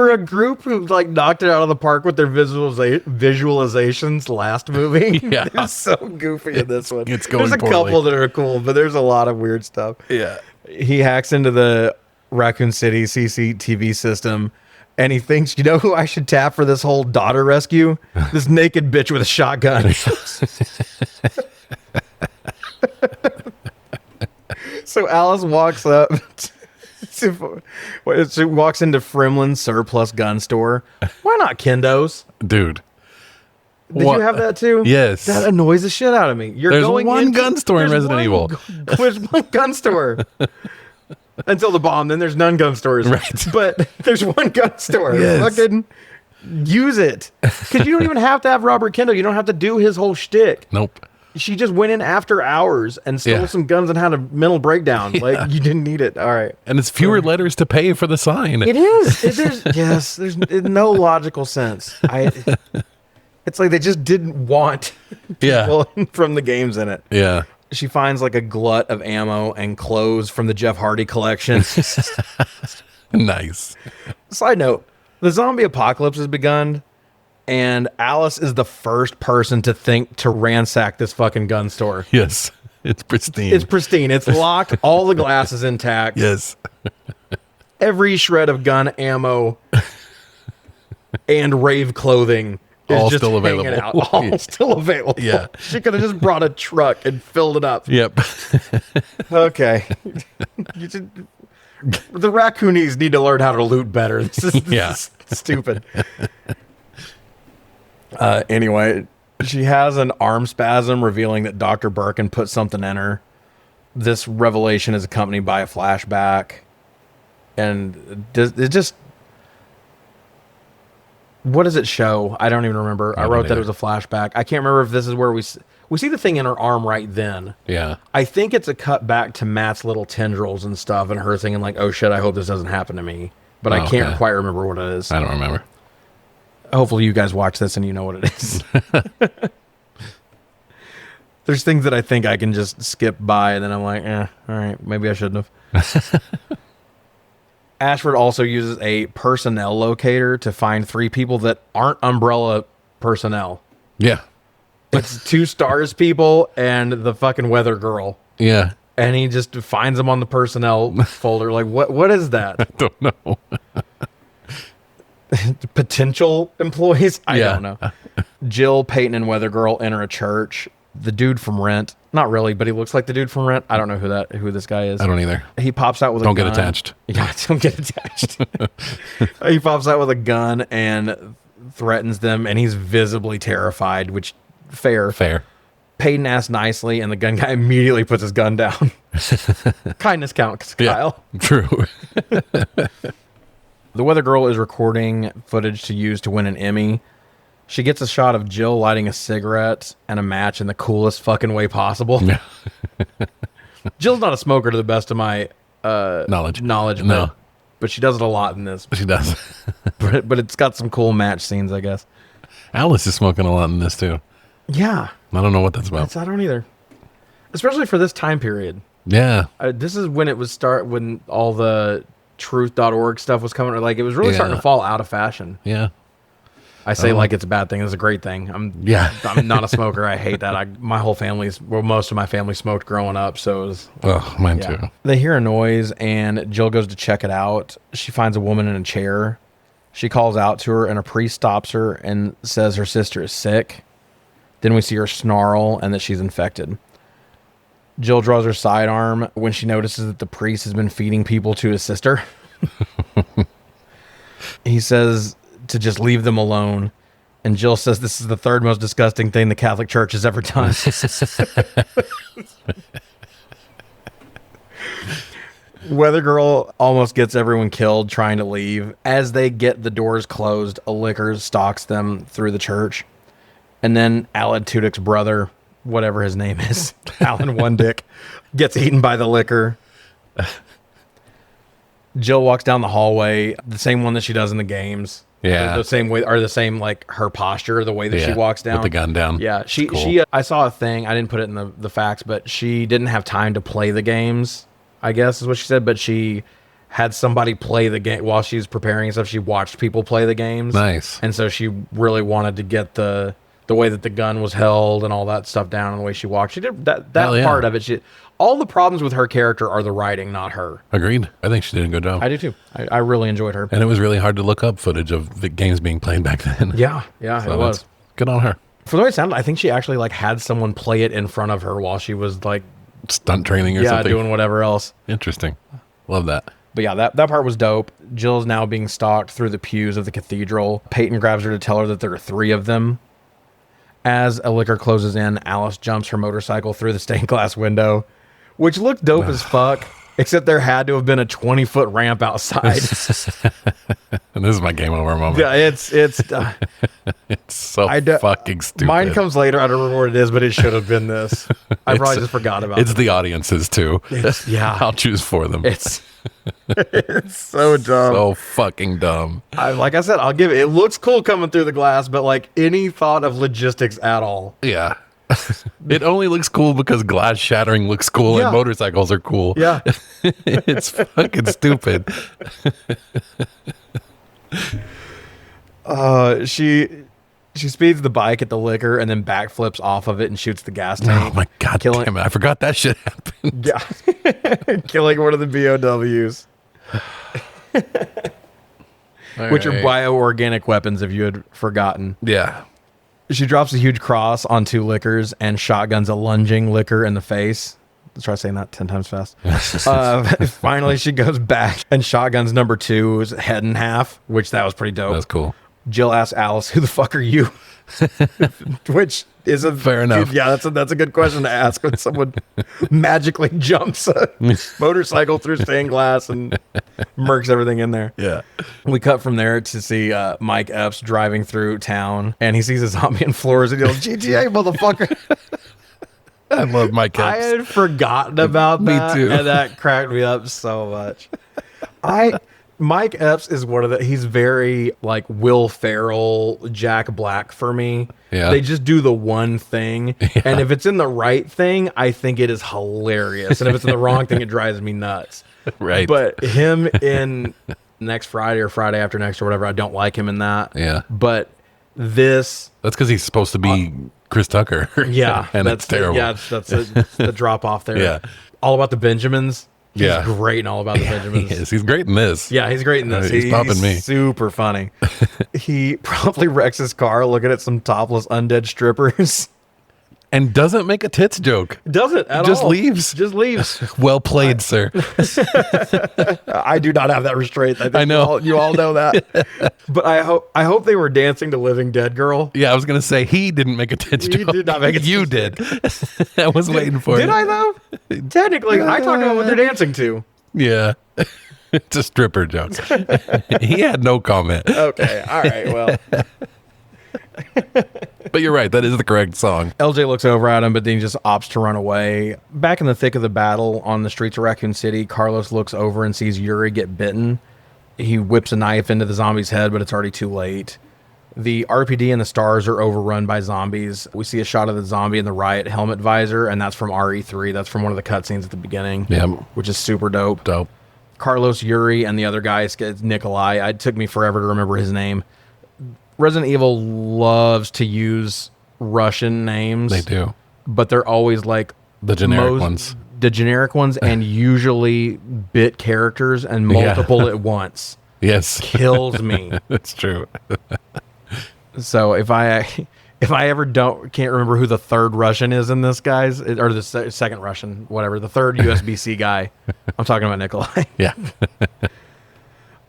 a group who like knocked it out of the park with their visualizations last movie, they're so goofy in this one. It's going There's a poorly. couple that are cool, but there's a lot of weird stuff. Yeah. He hacks into the Raccoon City CCTV system, and he thinks, you know who I should tap for this whole daughter rescue? This naked bitch with a shotgun. So Alice walks up. She walks into Fremlin's surplus gun store. Why not Kendo's? Dude. Did you have that too? Yes. That annoys the shit out of me. There's one gun store in Resident Evil. There's one gun store. Until the bomb, then there's none gun stores. Right. But there's one gun store. Yes. Fucking use it. Because you don't even have to have Robert Kendall. You don't have to do his whole shtick. Nope. She just went in after hours and stole some guns and had a mental breakdown. Like, you didn't need it. All right. And it's fewer letters to pay for the sign. It is. There's no logical sense. It's like they just didn't want people from the games in it. Yeah. She finds like a glut of ammo and clothes from the Jeff Hardy collection. Nice. Side note, the zombie apocalypse has begun, and Alice is the first person to think to ransack this fucking gun store. Yes. It's pristine. It's pristine. It's locked. All the glass is intact. Yes. Every shred of gun ammo and rave clothing is all just still hanging available. out. All still available. Yeah. She could have just brought a truck and filled it up. Yep. Okay. The Raccoonies need to learn how to loot better. This is stupid. Anyway, she has an arm spasm revealing that Dr. Birkin put something in her. This revelation is accompanied by a flashback. And it just... What does it show? I don't even remember. I wrote that it was a flashback. I can't remember if this is where we see the thing in her arm right then. Yeah. I think it's a cut back to Matt's little tendrils and stuff and her thinking like, oh shit, I hope this doesn't happen to me. But I can't quite remember what it is. I don't remember. Hopefully you guys watch this and you know what it is. There's things that I think I can just skip by and then I'm like, all right, maybe I shouldn't have. Ashford also uses a personnel locator to find 3 people that aren't Umbrella personnel. Yeah. It's 2 S.T.A.R.S people and the fucking weather girl. Yeah. And he just finds them on the personnel folder. Like, what is that? I don't know. Potential employees? I don't know. Jill, Peyton, and Weather Girl enter a church. The dude from Rent, not really, but he looks like the dude from Rent. I don't know who this guy is. I don't either. He pops out with a gun. Don't get attached. Yeah, don't get attached. He pops out with a gun and threatens them, and he's visibly terrified, which, fair. Peyton asks nicely, and the gun guy immediately puts his gun down. Kindness counts, Kyle. Yeah, true. The Weather Girl is recording footage to use to win an Emmy. She gets a shot of Jill lighting a cigarette and a match in the coolest fucking way possible. Yeah. Jill's not a smoker to the best of my knowledge. No. But she does it a lot in this. She does. but it's got some cool match scenes, I guess. Alice is smoking a lot in this, too. Yeah. I don't know what that's about. I don't either. Especially for this time period. Yeah. This is when it was when all the truth.org stuff was coming. Like, it was really starting to fall out of fashion. Yeah. I say like it's a bad thing. It's a great thing. I'm not a smoker. I hate that. My whole most of my family smoked growing up, so it was... Oh, mine too. They hear a noise, and Jill goes to check it out. She finds a woman in a chair. She calls out to her, and a priest stops her and says her sister is sick. Then we see her snarl and that she's infected. Jill draws her sidearm when she notices that the priest has been feeding people to his sister. He says to just leave them alone. And Jill says this is the 3rd most disgusting thing the Catholic Church has ever done. Weather Girl almost gets everyone killed trying to leave. As they get the doors closed, a licker stalks them through the church. And then Alan Tudyk's brother, whatever his name is, Alan One Dick, gets eaten by the licker. Jill walks down the hallway, the same one that she does in the games. Yeah. The same way, or the same, like, her posture, the way that she walks down. With the gun down. Yeah. She I saw a thing, I didn't put it in the facts, but she didn't have time to play the games, I guess is what she said, but she had somebody play the game while she was preparing and stuff. She watched people play the games. Nice. And so she really wanted to get the way that the gun was held and all that stuff down and the way she walked. She did that part of it. All the problems with her character are the writing, not her. Agreed. I think she did a good job. I do too. I really enjoyed her. And it was really hard to look up footage of the games being played back then. Yeah, so it was. Good on her. For the way it sounded, I think she actually like had someone play it in front of her while she was like stunt training or something. Yeah, doing whatever else. Interesting. Love that. But yeah, that part was dope. Jill's now being stalked through the pews of the cathedral. Peyton grabs her to tell her that there are 3 of them. As a liquor closes in, Alice jumps her motorcycle through the stained glass window, which looked dope as fuck, except there had to have been a 20-foot ramp outside. And this is my game over moment. Yeah, it's so fucking stupid. Mine comes later. I don't remember what it is, but it should have been this. I probably just forgot about it. It's the audience's too. Yeah. I'll choose for them. It's so dumb. So fucking dumb. Like I said, I'll give it. It looks cool coming through the glass, but like any thought of logistics at all. Yeah. It only looks cool because glass shattering looks cool and motorcycles are cool. Yeah. It's fucking stupid. She speeds the bike at the liquor and then backflips off of it and shoots the gas tank. Oh my god, damn it. I forgot that shit happened. Yeah. Killing one of the BOWs. Which are bioorganic weapons, if you had forgotten. Yeah. She drops a huge cross on 2 liquors and shotguns a lunging liquor in the face. Let's try saying that 10 times fast. Finally, she goes back and shotguns number 2's head in half, which that was pretty dope. That's cool. Jill asks Alice, "Who the fuck are you?" Which is fair enough. Yeah, that's a good question to ask when someone magically jumps a motorcycle through stained glass and murks everything in there. Yeah. We cut from there to see Mike Epps driving through town, and he sees a zombie in Flores and he goes, "GTA, motherfucker." I love Mike Epps. I had forgotten about that. Me too. And that cracked me up so much. Mike Epps is he's very like Will Ferrell, Jack Black for me. Yeah. They just do the one thing. Yeah. And if it's in the right thing, I think it is hilarious. And if it's in the wrong thing, it drives me nuts. Right. But him in Next Friday or Friday After Next or whatever, I don't like him in that. Yeah. But this... That's because he's supposed to be Chris Tucker. Yeah. And that's terrible. Yeah, that's the drop off there. Yeah. All About the Benjamins. He's Yeah. great in All About the Benjamins. He is. He's great in this. Yeah, he's great in this. He's popping me. Super funny. He probably wrecks his car looking at some topless undead strippers. And doesn't make a tits joke. Doesn't at Just all. leaves. Just leaves. Well played, sir. I do not have that restraint. I know. You all know that. But I hope they were dancing to Living Dead Girl. Yeah, I was going to say he didn't make a tits joke. He did not make a tits You did. I was waiting for it. Did I though? Technically, I talked about what they're dancing to. Yeah. It's a stripper joke. He had no comment. Okay. All right. Well. But you're right. That is the correct song. LJ looks over at him, but then he just opts to run away. Back in the thick of the battle on the streets of Raccoon City, Carlos looks over and sees Yuri get bitten. He whips a knife into the zombie's head, but it's already too late. The RPD and the stars are overrun by zombies. We see a shot of the zombie in the riot helmet visor, and that's from RE3. That's from one of the cutscenes at the beginning, which is super dope. Dope. Carlos, Yuri, and the other guy, Nikolai. It took me forever to remember his name. Resident Evil loves to use Russian names. They do. But they're always like the generic ones. The generic ones, and usually bit characters and multiple at once. Yes. Kills me. That's true. So if I ever can't remember who the third Russian is in this, guys, or the second Russian, whatever, the third USB-C guy, I'm talking about Nikolai. Yeah.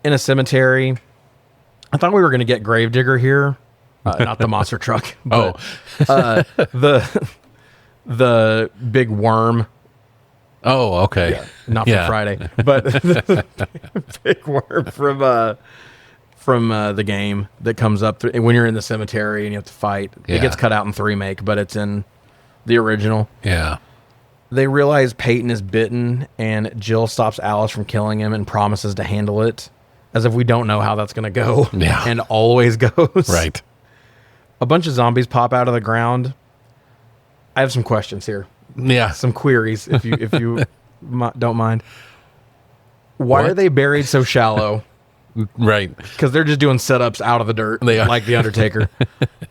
In a cemetery. I thought we were going to get Gravedigger here, not the monster truck. But, the big worm. Oh, okay. Yeah, not for Friday, but the big worm from the game that comes up when you're in the cemetery and you have to fight. Yeah. It gets cut out in the remake, but it's in the original. Yeah. They realize Peyton is bitten, and Jill stops Alice from killing him and promises to handle it. As if we don't know how that's going to go. Yeah. And always goes. Right. A bunch of zombies pop out of the ground. I have some questions here. Yeah. Some queries, if you don't mind. Why are they buried so shallow? Right. Because they're just doing setups out of the dirt. They are. Like The Undertaker.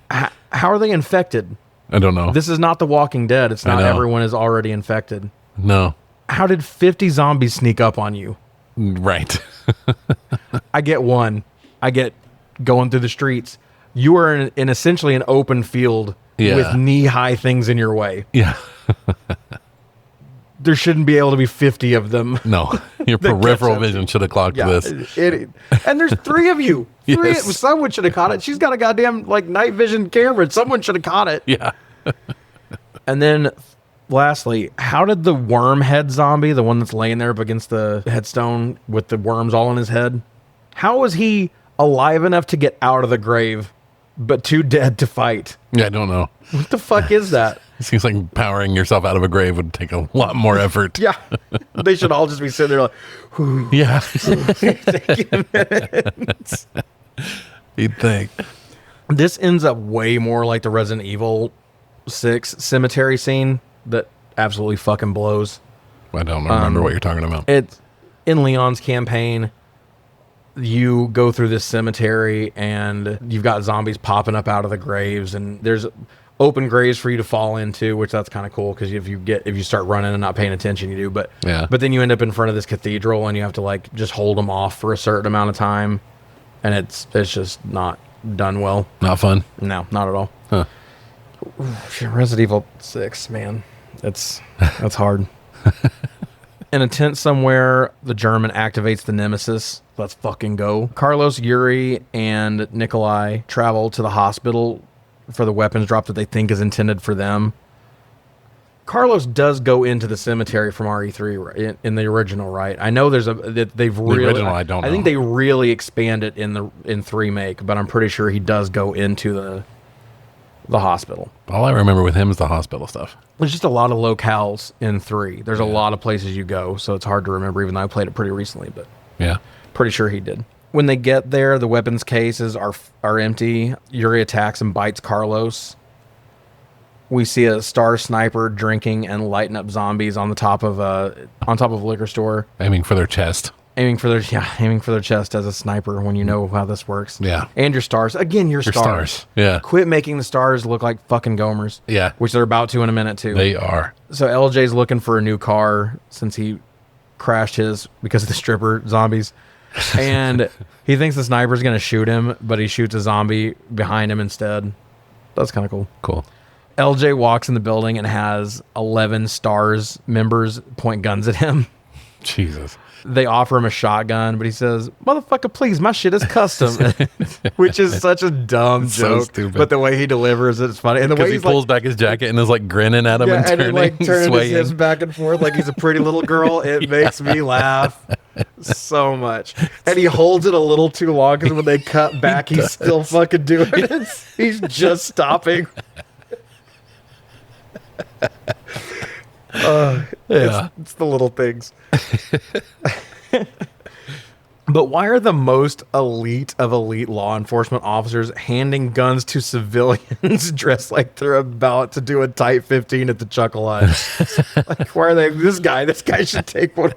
How are they infected? I don't know. This is not The Walking Dead. It's not everyone is already infected. No. How did 50 zombies sneak up on you? Right. I get one. I get going through the streets. You are in essentially an open field with knee-high things in your way. Yeah. there shouldn't be able to be 50 of them. No, your peripheral vision should have clocked this. And there's 3 of you. Yes. Someone should have caught it. She's got a goddamn like night vision camera. Someone should have caught it. Yeah. And then lastly, how did the worm head zombie, the one that's laying there up against the headstone with the worms all in his head, how was he alive enough to get out of the grave, but too dead to fight? Yeah, I don't know. What the fuck is that? It seems like powering yourself out of a grave would take a lot more effort. Yeah. They should all just be sitting there like, whew. Yeah. Taking minutes. You'd think. This ends up way more like the Resident Evil 6 cemetery scene that absolutely fucking blows. I don't remember what you're talking about. It's in Leon's campaign. You go through this cemetery and you've got zombies popping up out of the graves, and there's open graves for you to fall into, which that's kind of cool because if you start running and not paying attention, you do. But then you end up in front of this cathedral and you have to like just hold them off for a certain amount of time, and it's just not done well. Not fun. No, not at all. Huh. Resident Evil 6, man, that's hard. In a tent somewhere, the German activates the Nemesis. Let's fucking go. Carlos, Yuri, and Nikolai travel to the hospital for the weapons drop that they think is intended for them. Carlos does go into the cemetery from RE3 in the original, right? I know they've really. The original, I don't know. I think they really expand it in 3 make, but I'm pretty sure he does go into the hospital. All I remember with him is the hospital stuff. There's just a lot of locales in 3. There's a lot of places you go, so it's hard to remember, even though I played it pretty recently, but yeah, pretty sure he did. When they get there, the weapons cases are empty. Yuri attacks and bites Carlos. We see a S.T.A.R.S sniper drinking and lighting up zombies on top of a liquor store. Aiming for their chest. Aiming for their chest as a sniper when you know how this works. Yeah. And your stars. Again, your stars. Yeah. Quit making the stars look like fucking Gomers. Yeah. Which they're about to in a minute, too. They are. So LJ's looking for a new car since he crashed his because of the stripper zombies. And he thinks the sniper's going to shoot him, but he shoots a zombie behind him instead. That's kind of cool. Cool. LJ walks in the building and has 11 S.T.A.R.S members point guns at him. Jesus. They offer him a shotgun, but he says, "Motherfucker, please, my shit is custom," which is such a dumb joke. Stupid. But the way he delivers it's funny. And the way he pulls back his jacket and is like grinning at him and turning his hips back and forth like he's a pretty little girl. It makes me laugh so much. And he holds it a little too long because when they cut back, he's still fucking doing it. He's just stopping. It's the little things. But why are the most elite of elite law enforcement officers handing guns to civilians dressed like they're about to do a tight 15 at the Chuckle Hut? Like, why are they? This guy should take one.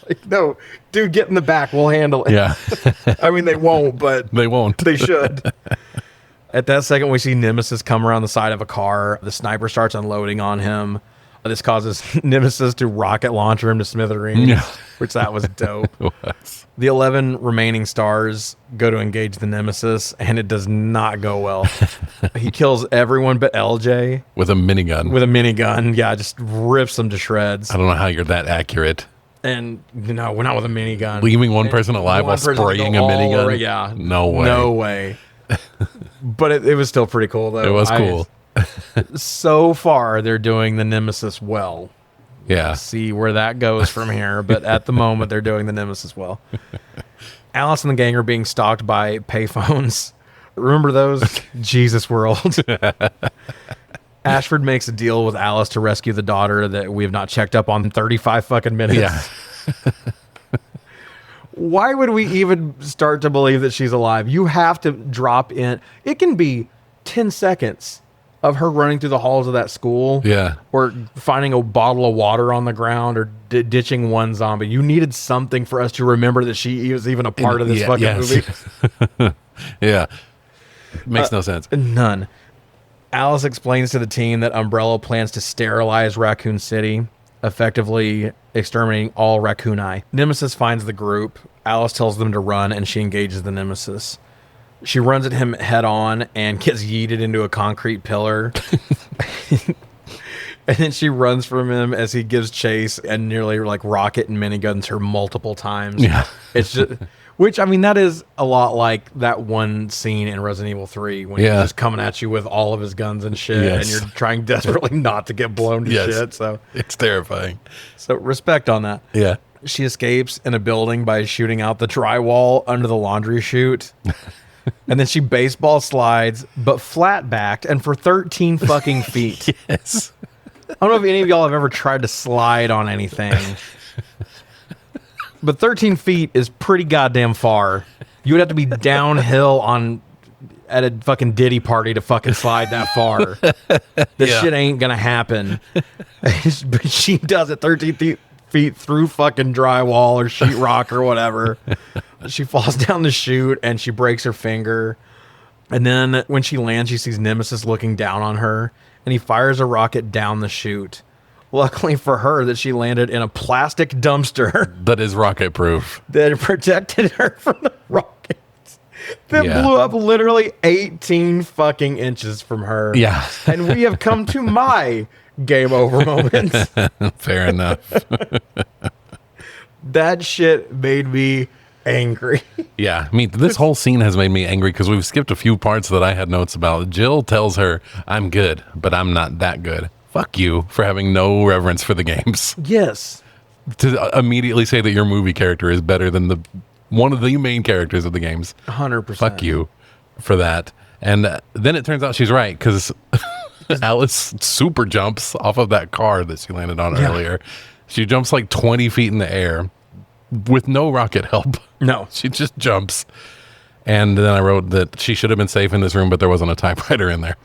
Like, no, dude, get in the back. We'll handle it. Yeah. I mean, they won't, but they won't. They should. At that second, we see Nemesis come around the side of a car. The sniper starts unloading on him. This causes Nemesis to rocket launcher him to smithereens, which that was dope. The 11 remaining stars go to engage the Nemesis, and it does not go well. He kills everyone but LJ. With a minigun. Yeah, just rips them to shreds. I don't know how you're that accurate. And no, we're not with a minigun. Leaving one person alive while spraying a minigun? Yeah. No way. No way. But it was still pretty cool, though. It was cool. So far, they're doing the Nemesis well. Yeah. See where that goes from here. But at the moment, they're doing the Nemesis well. Alice and the gang are being stalked by payphones. Remember those? Jesus World. Ashford makes a deal with Alice to rescue the daughter that we have not checked up on in 35 fucking minutes. Yeah. Why would we even start to believe that she's alive? You have to drop in. It can be 10 seconds of her running through the halls of that school. Yeah. Or finding a bottle of water on the ground or ditching one zombie. You needed something for us to remember that she was even a part of this movie. Yeah. Makes no sense. None. Alice explains to the team that Umbrella plans to sterilize Raccoon City, effectively exterminating all Raccooni. Nemesis finds the group. Alice tells them to run, and she engages the Nemesis. She runs at him head on and gets yeeted into a concrete pillar. And then she runs from him as he gives chase and nearly like rocket and miniguns her multiple times. Yeah. It's just, which I mean, that is a lot like that one scene in Resident Evil 3 when he's just coming at you with all of his guns and shit, and you're trying desperately not to get blown to shit. So it's terrifying. So respect on that. Yeah. She escapes in a building by shooting out the drywall under the laundry chute. And then she baseball slides, but flat backed and for 13 fucking feet. Yes. I don't know if any of y'all have ever tried to slide on anything, but 13 feet is pretty goddamn far. You would have to be downhill at a fucking Diddy party to fucking slide that far. This shit ain't gonna happen. But she does it 13 feet through fucking drywall or sheetrock or whatever. She falls down the chute and she breaks her finger. And then when she lands, she sees Nemesis looking down on her, and he fires a rocket down the chute. Luckily for her that she landed in a plastic dumpster that is rocket proof, that protected her from the rockets that blew up literally 18 fucking inches from her. Yeah. And we have come to my game over moment. Fair enough. That shit made me angry. Yeah, I mean, this whole scene has made me angry because we've skipped a few parts that I had notes about. Jill tells her, I'm good, but I'm not that good. Fuck you for having no reverence for the games. Yes. To immediately say that your movie character is better than one of the main characters of the games. 100%. Fuck you for that. And then it turns out she's right, because Alice super jumps off of that car that she landed on earlier. She jumps like 20 feet in the air with no rocket help. No. She just jumps. And then I wrote that she should have been safe in this room, but there wasn't a typewriter in there.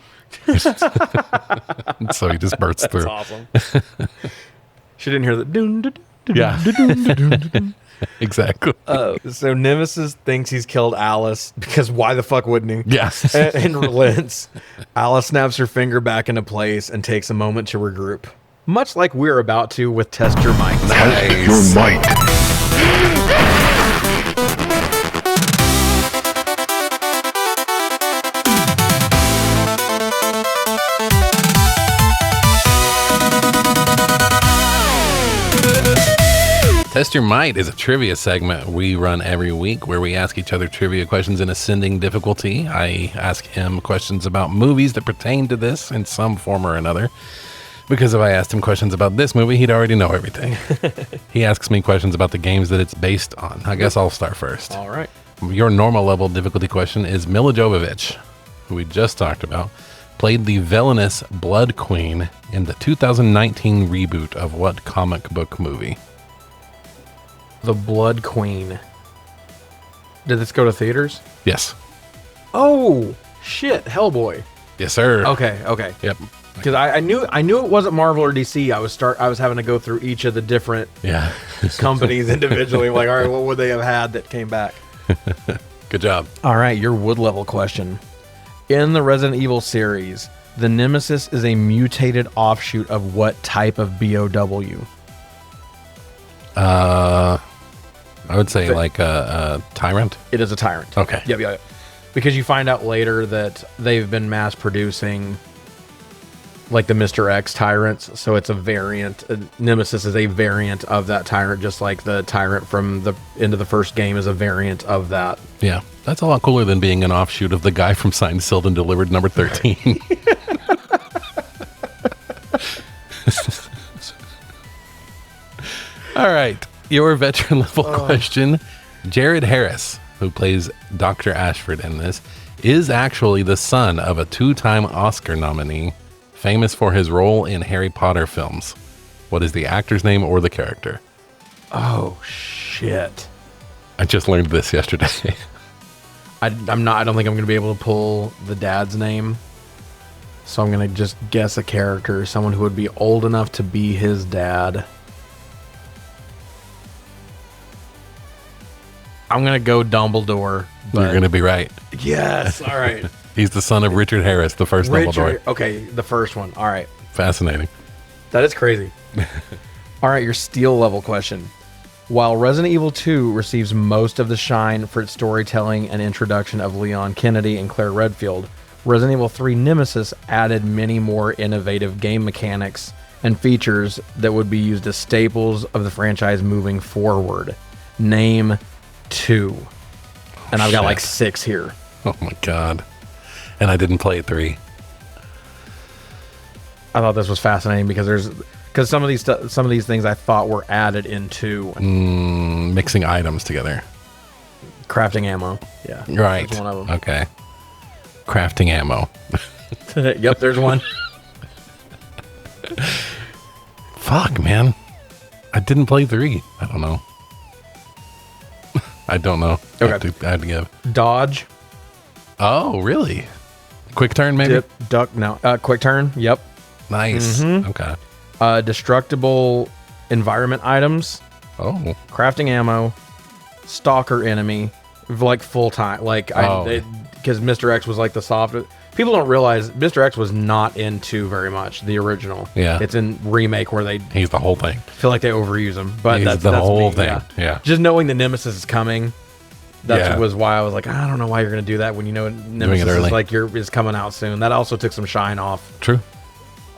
So he just bursts through. That's awesome. She didn't hear the doon, doon, doon, Yeah. doon, doon, doon, doon. Exactly. So Nemesis thinks he's killed Alice, because why the fuck wouldn't he? Yes. And relents. Alice snaps her finger back into place and takes a moment to regroup. Much like we're about to with Test Your Might. Nice. Your might. Test Your Might is a trivia segment we run every week where we ask each other trivia questions in ascending difficulty. I ask him questions about movies that pertain to this in some form or another. Because if I asked him questions about this movie, he'd already know everything. He asks me questions about the games that it's based on. I guess I'll start first. All right. Your normal level difficulty question is Milla Jovovich, who we just talked about, played the villainous Blood Queen in the 2019 reboot of what comic book movie? The Blood Queen. Did this go to theaters? Yes. Oh, shit. Hellboy. Yes, sir. Okay. Yep. Because I knew it wasn't Marvel or DC. I was having to go through each of the different companies individually. Like, all right, what would they have had that came back? Good job. All right, your wood level question. In the Resident Evil series, the Nemesis is a mutated offshoot of what type of BOW? I would say like a tyrant. It is a tyrant. Okay. Yep. Because you find out later that they've been mass producing like the Mr. X tyrants, so it's a variant. Nemesis is a variant of that tyrant, just like the tyrant from the end of the first game is a variant of that. Yeah, that's a lot cooler than being an offshoot of the guy from Signed, Sealed, and Delivered number 13. All right, your veteran level question. Jared Harris, who plays Dr. Ashford in this, is actually the son of a 2-time Oscar nominee, famous for his role in Harry Potter films. What is the actor's name or the character? Oh, shit. I just learned this yesterday. I don't think I'm going to be able to pull the dad's name. So I'm going to just guess a character, someone who would be old enough to be his dad. I'm going to go Dumbledore. You're going to be right. Yes. All right. He's the son of Richard Harris, the first Dumbledore. Okay, the first one. All right. Fascinating. That is crazy. All right, your steel level question. While Resident Evil 2 receives most of the shine for its storytelling and introduction of Leon Kennedy and Claire Redfield, Resident Evil 3 Nemesis added many more innovative game mechanics and features that would be used as staples of the franchise moving forward. Name 2. And I've got like 6 here. Oh my God. And I didn't play 3. I thought this was fascinating because some of these things I thought were added into mixing items together. Crafting ammo. Yeah. Right. That's one of them. Okay. Crafting ammo. Yep, there's one. Fuck, man. I didn't play 3. I don't know. I don't know. Okay. I had to give. Dodge. Oh, really? Quick turn, maybe? Dip, duck. No. Quick turn. Yep. Nice. Mm-hmm. Okay. Destructible environment items. Oh. Crafting ammo. Stalker enemy. Like full time. Like, because Mr. X was like the soft. People don't realize Mr. X was not in 2 very much, the original. Yeah. It's in remake where he's the whole thing. feel like they overuse him. But He's that's the whole me, thing. Yeah. Just knowing the Nemesis is coming, that was why I was like, I don't know why you're going to do that when you know Nemesis is like is coming out soon. That also took some shine off. True.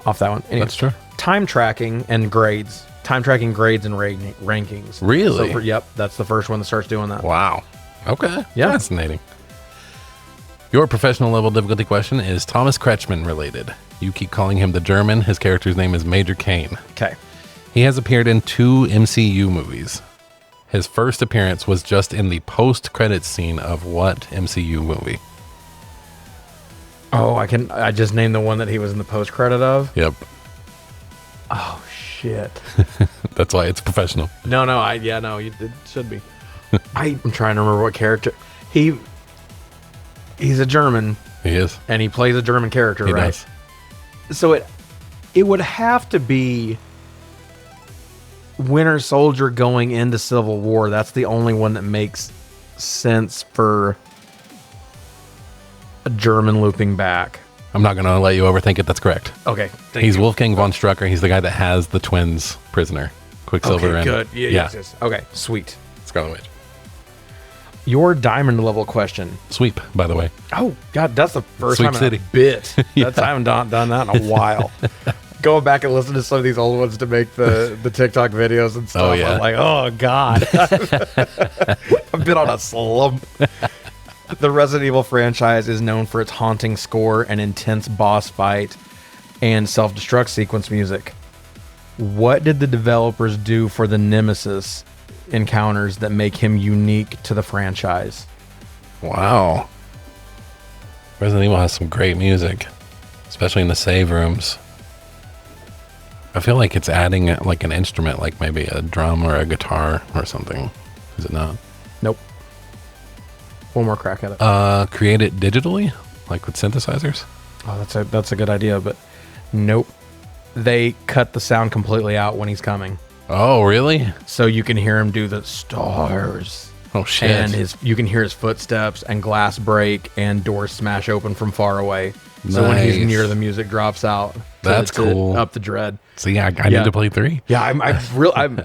Off that one. Anyway, that's true. Time tracking and grades. Time tracking grades and rankings. Really? So yep, that's the first one that starts doing that. Wow. Okay. Yeah. Fascinating. Your professional level difficulty question is Thomas Kretschmann related. You keep calling him the German. His character's name is Major Kane. Okay. He has appeared in 2 MCU movies. His first appearance was just in the post-credits scene of what MCU movie? Oh, I just named the one that he was in the post credit of. Yep. Oh shit. That's why it's professional. No, it should be. I'm trying to remember what character he's a German. He is. And he plays a German character, right? Does. So it would have to be Winter Soldier going into Civil War. That's the only one that makes sense for a German looping back. I'm not going to let you overthink it. That's correct. Okay. He's Wolfgang von Strucker. He's the guy that has the twins prisoner. Quicksilver. Okay, good. And, yeah. Yes. Okay, sweet. Scarlet Witch. Your diamond level question. Sweep, by the way. Oh, God, that's the first Sweep time City. in a bit. Yeah. I haven't done that in a while. Going back and listening to some of these old ones to make the TikTok videos and stuff. Oh, yeah. I'm like, oh, God. I've been on a slump. The Resident Evil franchise is known for its haunting score and intense boss fight and self-destruct sequence music. What did the developers do for the Nemesis encounters that make him unique to the franchise? Wow. Resident Evil has some great music, especially in the save rooms. I feel like it's adding like an instrument, like maybe a drum or a guitar or something. Is it not? Nope. One more crack at it. Create it digitally, like with synthesizers? Oh, that's a good idea, but nope. They cut the sound completely out when he's coming. Oh, really? So you can hear him do the S.T.A.R.S. Oh, shit. And you can hear his footsteps and glass break and doors smash open from far away. So when he's Nice. near, the music drops out. That's cool. Up the dread. See, I need to play 3. Yeah,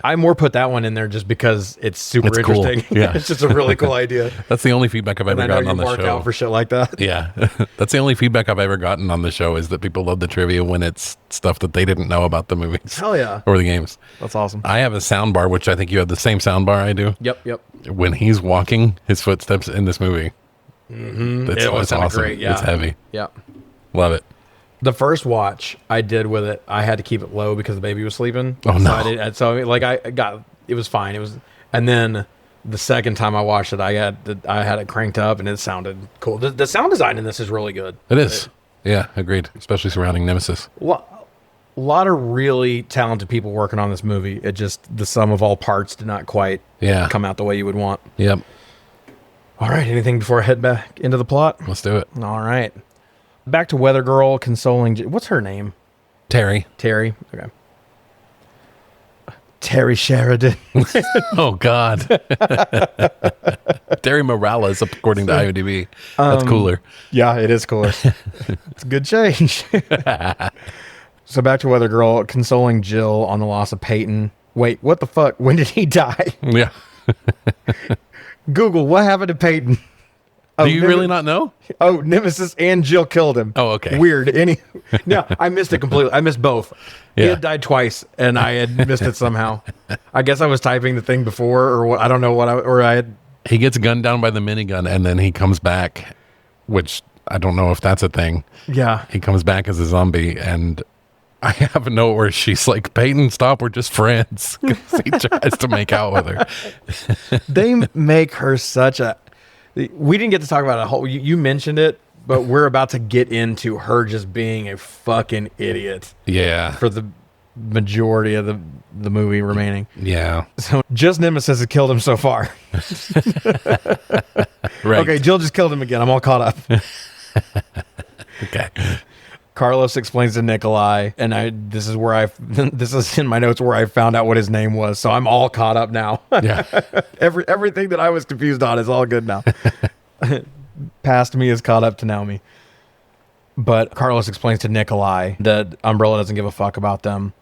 I more put that one in there just because it's super It's cool. interesting. Yeah. It's just a really cool idea. That's the only feedback I've And ever I know gotten you on the mark show. out for shit like that. Yeah. That's the only feedback I've ever gotten on the show is that people love the trivia when it's stuff that they didn't know about the movies. Hell yeah. Or the games. That's awesome. I have a sound bar, which I think you have the same sound bar I do. Yep. When he's walking, his footsteps in this movie. Mm-hmm. It's awesome. Great. Yeah. It's heavy. Yeah. Love it. The first watch I did with it, I had to keep it low because the baby was sleeping. Oh, no. It was fine. And then the second time I watched it, I had it cranked up and it sounded cool. The sound design in this is really good. It is. Yeah, agreed. Especially surrounding Nemesis. A lot of really talented people working on this movie. It just, the sum of all parts did not quite come out the way you would want. Yep. All right. Anything before I head back into the plot? Let's do it. All right. Back to Weather Girl consoling. What's her name? Terry. Terry. Okay. Terry Sheridan. Oh, God. Terry Morales, according to IMDb. That's cooler. Yeah, it is cooler. It's a good change. So back to Weather Girl consoling Jill on the loss of Peyton. Wait, what the fuck? When did he die? Yeah. Google, what happened to Peyton? Do you really not know? Oh, Nemesis and Jill killed him. Oh, okay. Weird. No, I missed it completely. I missed both. He had died twice, and I had missed it somehow. I guess I was typing the thing before, or what? I don't know what I had. He gets gunned down by the minigun, and then he comes back, which I don't know if that's a thing. Yeah. He comes back as a zombie, and I have a note where she's like, Peyton, stop, we're just friends. 'Cause he tries to make out with her. They make her such a... We didn't get to talk about it a whole... You mentioned it, but we're about to get into her just being a fucking idiot. Yeah. For the majority of the movie remaining. Yeah. So just Nemesis has killed him so far. Right. Okay, Jill just killed him again. I'm all caught up. Okay. Carlos explains to Nikolai, and this is in my notes where I found out what his name was, so I'm all caught up now. Yeah. Everything that I was confused on is all good now. Past me is caught up to now me. But Carlos explains to Nikolai that Umbrella doesn't give a fuck about them,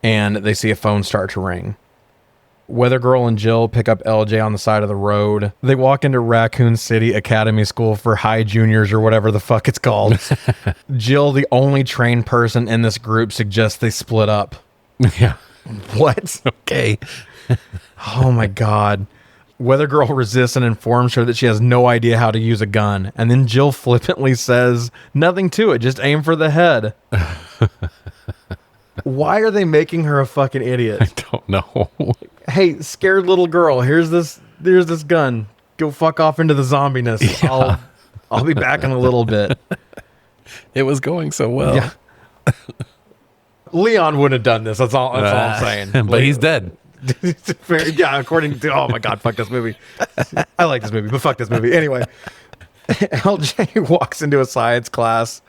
and they see a phone start to ring. Weather Girl and Jill pick up LJ on the side of the road. They walk into Raccoon City Academy School for High Juniors or whatever the fuck it's called. Jill, the only trained person in this group, suggests they split up. Yeah. What? Okay. Oh my God. Weather Girl resists and informs her that she has no idea how to use a gun. And then Jill flippantly says, nothing to it, just aim for the head. Why are they making her a fucking idiot? I don't know. Hey, scared little girl, here's this gun. Go fuck off into the zombiness. Yeah. I'll be back in a little bit. It was going so well. Yeah. Leon wouldn't have done this. That's all I'm saying. But he's dead. Yeah, according to... Oh my God, fuck this movie. I like this movie, but fuck this movie. Anyway, LJ walks into a science class,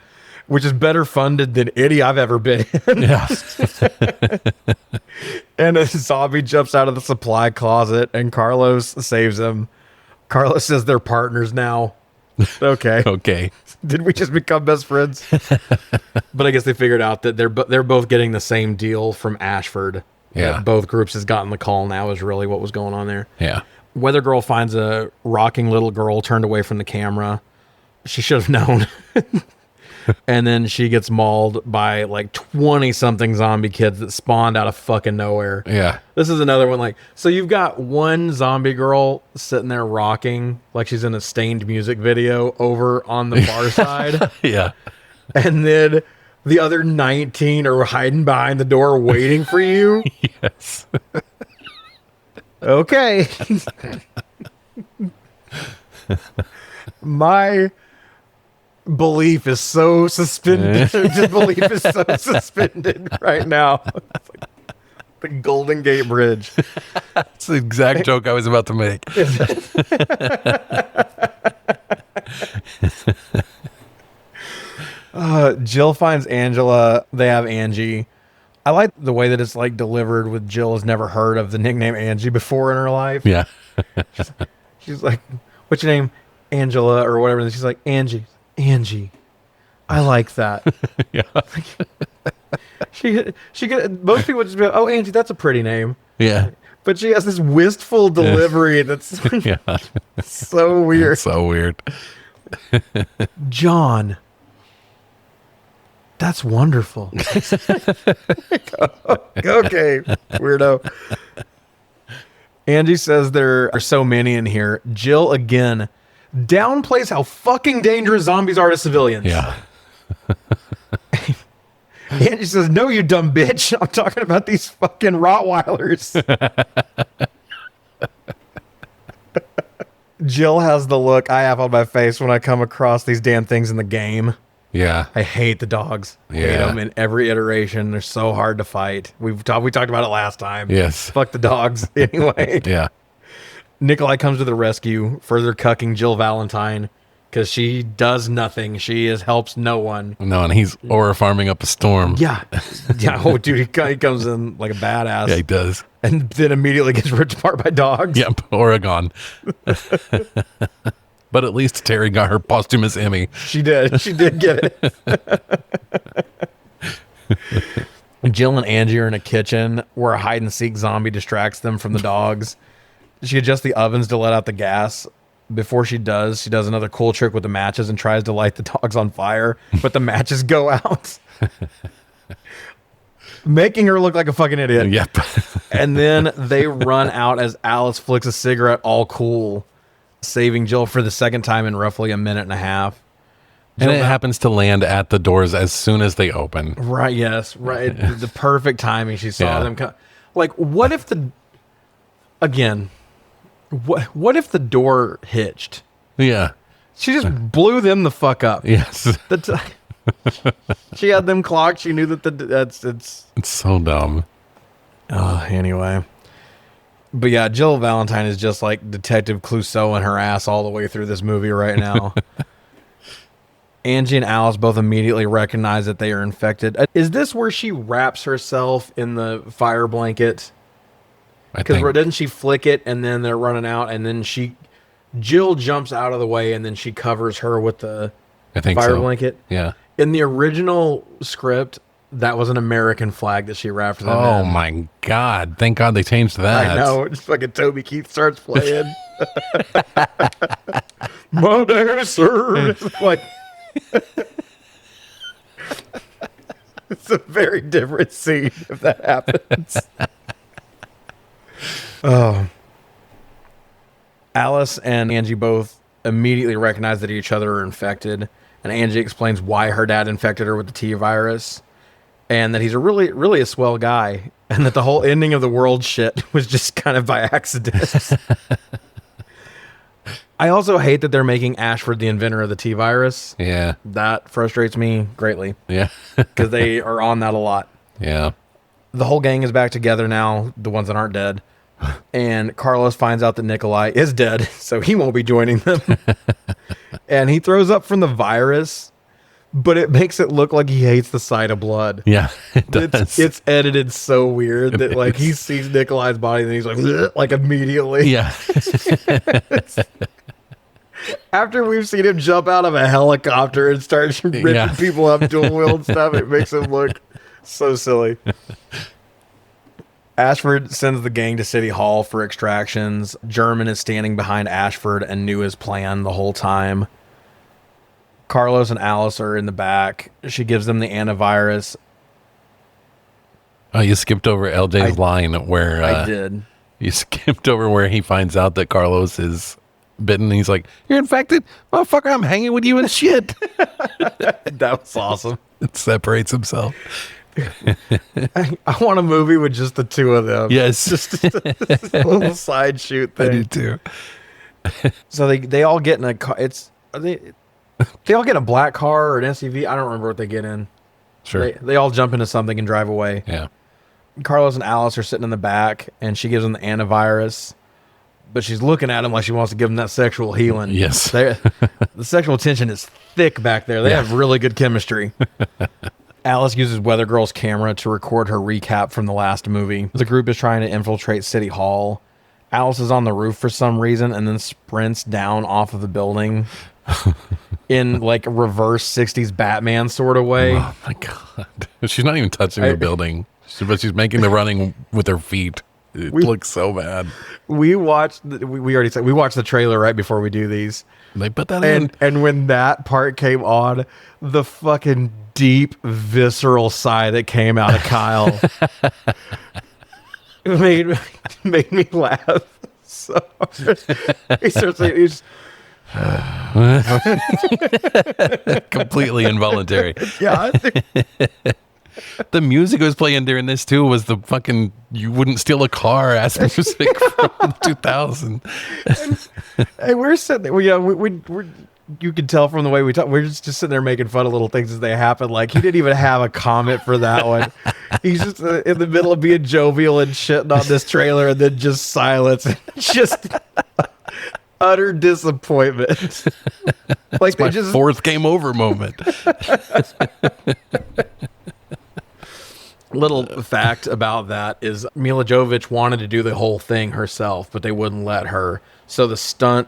which is better funded than any I've ever been in. Yeah. And a zombie jumps out of the supply closet, and Carlos saves him. Carlos says they're partners now. Okay. Okay. Did we just become best friends? But I guess they figured out that they're both getting the same deal from Ashford. Yeah. Both groups has gotten the call now is really what was going on there. Yeah. Weather Girl finds a rocking little girl turned away from the camera. She should have known. And then she gets mauled by like 20-something zombie kids that spawned out of fucking nowhere. Yeah. This is another one like, so you've got one zombie girl sitting there rocking like she's in a Stained music video over on the far side. Yeah. And then the other 19 are hiding behind the door waiting for you. Yes. Okay. My belief is so suspended. Disbelief is so suspended right now. It's like the Golden Gate Bridge. That's the exact joke I was about to make. Jill finds Angela. They have Angie. I like the way that it's like delivered with Jill has never heard of the nickname Angie before in her life. Yeah. She's like, what's your name? Angela or whatever. And she's like, Angie. I like that. Yeah. She could, most people just be like, oh, Angie, that's a pretty name. Yeah. But she has this wistful delivery that's Yeah. so weird. So weird. John. That's wonderful. Okay, weirdo. Angie says there are so many in here. Jill, again, downplays how fucking dangerous zombies are to civilians. Yeah. Angie says, no, you dumb bitch. I'm talking about these fucking Rottweilers. Jill has the look I have on my face when I come across these damn things in the game. Yeah. I hate the dogs. I hate Yeah. them in every iteration. They're so hard to fight. We talked about it last time. Yes. Fuck the dogs. Anyway. Yeah. Nikolai comes to the rescue, further cucking Jill Valentine because she does nothing. She helps no one. No, and he's aura farming up a storm. Yeah. Yeah. Oh, dude, he comes in like a badass. Yeah, he does. And then immediately gets ripped apart by dogs. Yep. Oregon. But at least Terry got her posthumous Emmy. She did. She did get it. Jill and Angie are in a kitchen where a hide-and-seek zombie distracts them from the dogs. She adjusts the ovens to let out the gas. before she does another cool trick with the matches and tries to light the dogs on fire, but the matches go out. Making her look like a fucking idiot. Yep. And then they run out as Alice flicks a cigarette all cool, saving Jill for the second time in roughly a minute and a half. And it happens to land at the doors as soon as they open. Right, yes. Right. The perfect timing. She saw them come. Like, what if the... Again, what if the door hitched? Yeah. She just blew them the fuck up. Yes. She had them clocked. She knew that it's so dumb. Anyway. But yeah, Jill Valentine is just like Detective Clouseau in her ass all the way through this movie right now. Angie and Alice both immediately recognize that they are infected. Is this where she wraps herself in the fire blanket? Because doesn't she flick it and then they're running out and then Jill jumps out of the way and then she covers her with the fire blanket? Yeah. In the original script, that was an American flag that she wrapped them in. Oh my God. Thank God they changed that. I know. Just fucking Toby Keith starts playing. My day, sir. It's like... It's a very different scene if that happens. Oh. Alice and Angie both immediately recognize that each other are infected, and Angie explains why her dad infected her with the T virus, and that he's a really a swell guy, and that the whole ending of the world shit was just kind of by accident. I also hate that they're making Ashford the inventor of the T virus. Yeah. That frustrates me greatly. Yeah. Because they are on that a lot. Yeah. The whole gang is back together now, the ones that aren't dead. And Carlos finds out that Nikolai is dead, so he won't be joining them. And he throws up from the virus, but it makes it look like he hates the sight of blood. Yeah, it does. It's edited so weird that like he sees Nikolai's body and he's like immediately. Yeah. After we've seen him jump out of a helicopter and start ripping people up, dual wield stuff, it makes him look so silly. Ashford sends the gang to City Hall for extractions. German is standing behind Ashford and knew his plan the whole time. Carlos and Alice are in the back. She gives them the antivirus. Oh, you skipped over LJ's line where... I did. You skipped over where he finds out that Carlos is bitten. He's like, "You're infected? Motherfucker, I'm hanging with you and shit." That was awesome. It separates himself. I want a movie with just the two of them. Yes. Just a little side shoot thing. I do too. So they all get in a car. They all get a black car or an SUV. I don't remember what they get in. Sure. They all jump into something and drive away. Yeah. Carlos and Alice are sitting in the back, and she gives them the antivirus, but she's looking at him like she wants to give them that sexual healing. Yes. The sexual tension is thick back there. They have really good chemistry. Alice uses Weather Girl's camera to record her recap from the last movie. The group is trying to infiltrate City Hall. Alice is on the roof for some reason and then sprints down off of the building in like a reverse 60s Batman sort of way. Oh my God. She's not even touching the building, but she's making the running with her feet. It looks so bad. We watched, we already said, we watched the trailer right before we do these. They put that in. And when that part came on, the fucking deep, visceral sigh that came out of Kyle made me laugh. So he's completely involuntary. Yeah. The music was playing during this too was the fucking "You Wouldn't Steal a Car" ass music from 2000. Hey, we're sitting there. We're you can tell from the way we talk. We're just sitting there making fun of little things as they happen. Like he didn't even have a comment for that one. He's just in the middle of being jovial and shitting on this trailer, and then just silence, just utter disappointment. Like my fourth game over moment. Little fact about that is Mila Jovovich wanted to do the whole thing herself, but they wouldn't let her. So the stunt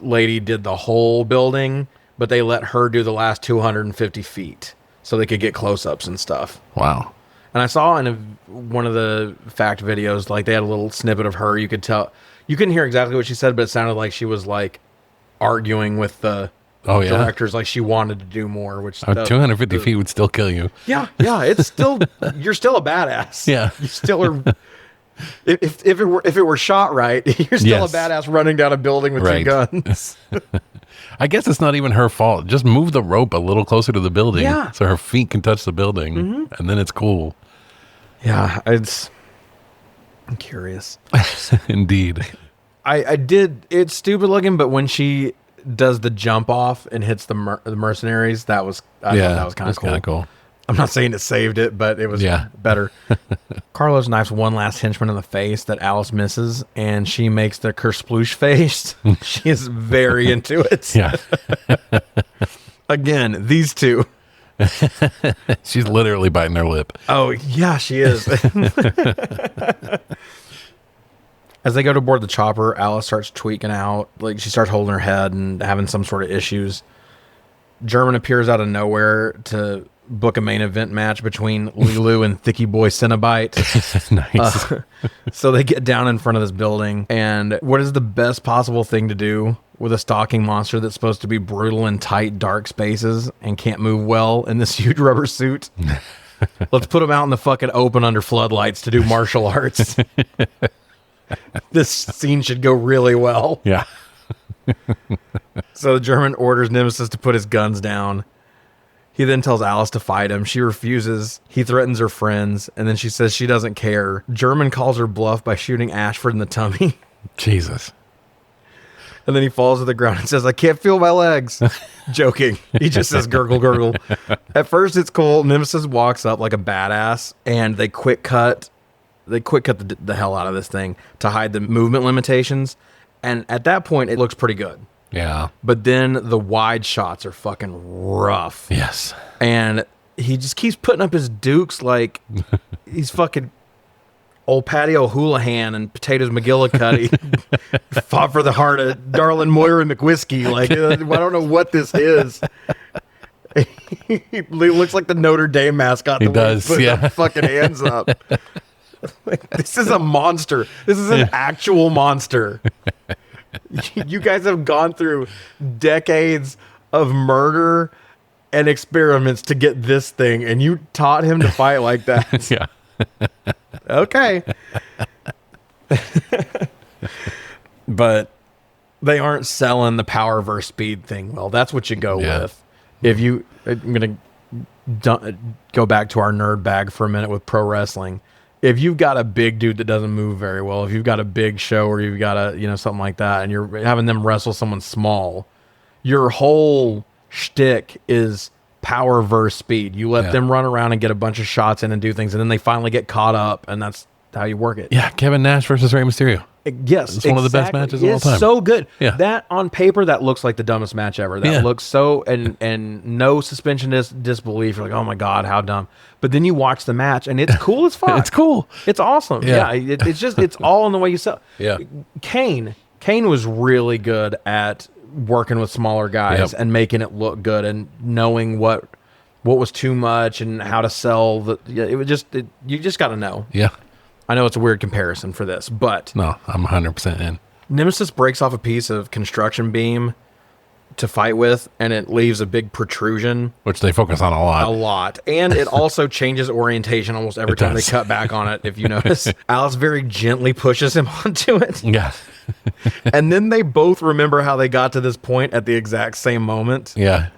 lady did the whole building, but they let her do the last 250 feet so they could get close-ups and stuff. Wow. And I saw in one of the fact videos, like they had a little snippet of her. You could tell, you couldn't hear exactly what she said, but it sounded like she was like arguing with the directors like she wanted to do more, which 250 feet would still kill you. Yeah, it's still you're still a badass. Yeah, you still are. If it were shot right, you're still a badass running down a building with two guns. I guess it's not even her fault. Just move the rope a little closer to the building so her feet can touch the building, and then it's cool. Yeah, I'm curious. Indeed. I did. It's stupid looking, but when she does the jump off and hits the mercenaries, that was thought that was kind of cool. I'm not saying it saved it, but it was better. Carlos knifes one last henchman in the face that Alice misses, and she makes the kersploosh face. She is very into it. Yeah. Again, these two. She's literally biting her lip. Oh, yeah, she is. As they go to board the chopper, Alice starts tweaking out. Like, she starts holding her head and having some sort of issues. German appears out of nowhere to book a main event match between Lilu and Thicky Boy Cenobite. Nice. So they get down in front of this building, and what is the best possible thing to do with a stalking monster that's supposed to be brutal in tight, dark spaces and can't move well in this huge rubber suit? Let's put him out in the fucking open under floodlights to do martial arts. This scene should go really well. Yeah. So the German orders Nemesis to put his guns down. He then tells Alice to fight him. She refuses. He threatens her friends, and then she says she doesn't care. German calls her bluff by shooting Ashford in the tummy. Jesus. And then he falls to the ground and says, I can't feel my legs. Joking. He just says gurgle, gurgle. At first, it's cool. Nemesis walks up like a badass, and they quick cut the hell out of this thing to hide the movement limitations. And at that point, it looks pretty good. Yeah. But then the wide shots are fucking rough. Yes. And he just keeps putting up his dukes like he's fucking old Patty O'Houlihan and Potatoes McGillicuddy fought for the heart of Darlin Moira McWhiskey. Like, I don't know what this is. He looks like the Notre Dame mascot. He does, Putting fucking hands up. Like, this is a monster. This is an actual monster. You guys have gone through decades of murder and experiments to get this thing, and you taught him to fight like that. Yeah. Okay. But they aren't selling the power versus speed thing. Well, that's what you go with. I'm going to go back to our nerd bag for a minute with pro wrestling. If you've got a big dude that doesn't move very well, if you've got a big show or you've got something like that, and you're having them wrestle someone small, your whole shtick is power versus speed. You let them run around and get a bunch of shots in and do things, and then they finally get caught up, and that's how you work it. Yeah, Kevin Nash versus Rey Mysterio. Yes, it's one of the best matches of all time. It's so good. Yeah. That on paper, that looks like the dumbest match ever. That looks so, and no suspension disbelief. You're like, oh my God, how dumb. But then you watch the match, and it's cool as fuck. It's cool. It's awesome. Yeah, it's all in the way you sell. Yeah. Kane was really good at working with smaller guys and making it look good and knowing what was too much and how to sell. You just got to know. Yeah. I know it's a weird comparison for this, but... No, I'm 100% in. Nemesis breaks off a piece of construction beam to fight with, and it leaves a big protrusion. Which they focus on a lot. A lot. And it also changes orientation almost every time they cut back on it, if you notice. Alice very gently pushes him onto it. Yeah. And then they both remember how they got to this point at the exact same moment. Yeah.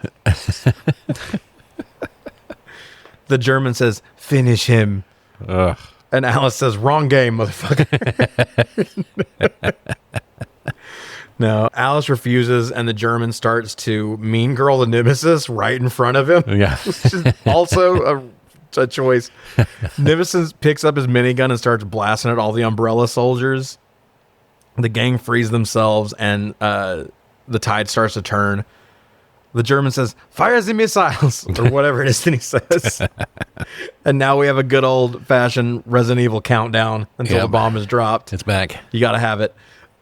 The German says, finish him. Ugh. And Alice says, wrong game, motherfucker. No, Alice refuses, and the German starts to mean girl the Nemesis right in front of him. Yeah. Which is also a choice. Nemesis picks up his minigun and starts blasting at all the umbrella soldiers. The gang frees themselves, and the tide starts to turn. The German says, fire the missiles, or whatever it is that he says. And now we have a good old-fashioned Resident Evil countdown until the bomb is dropped. It's back. You got to have it.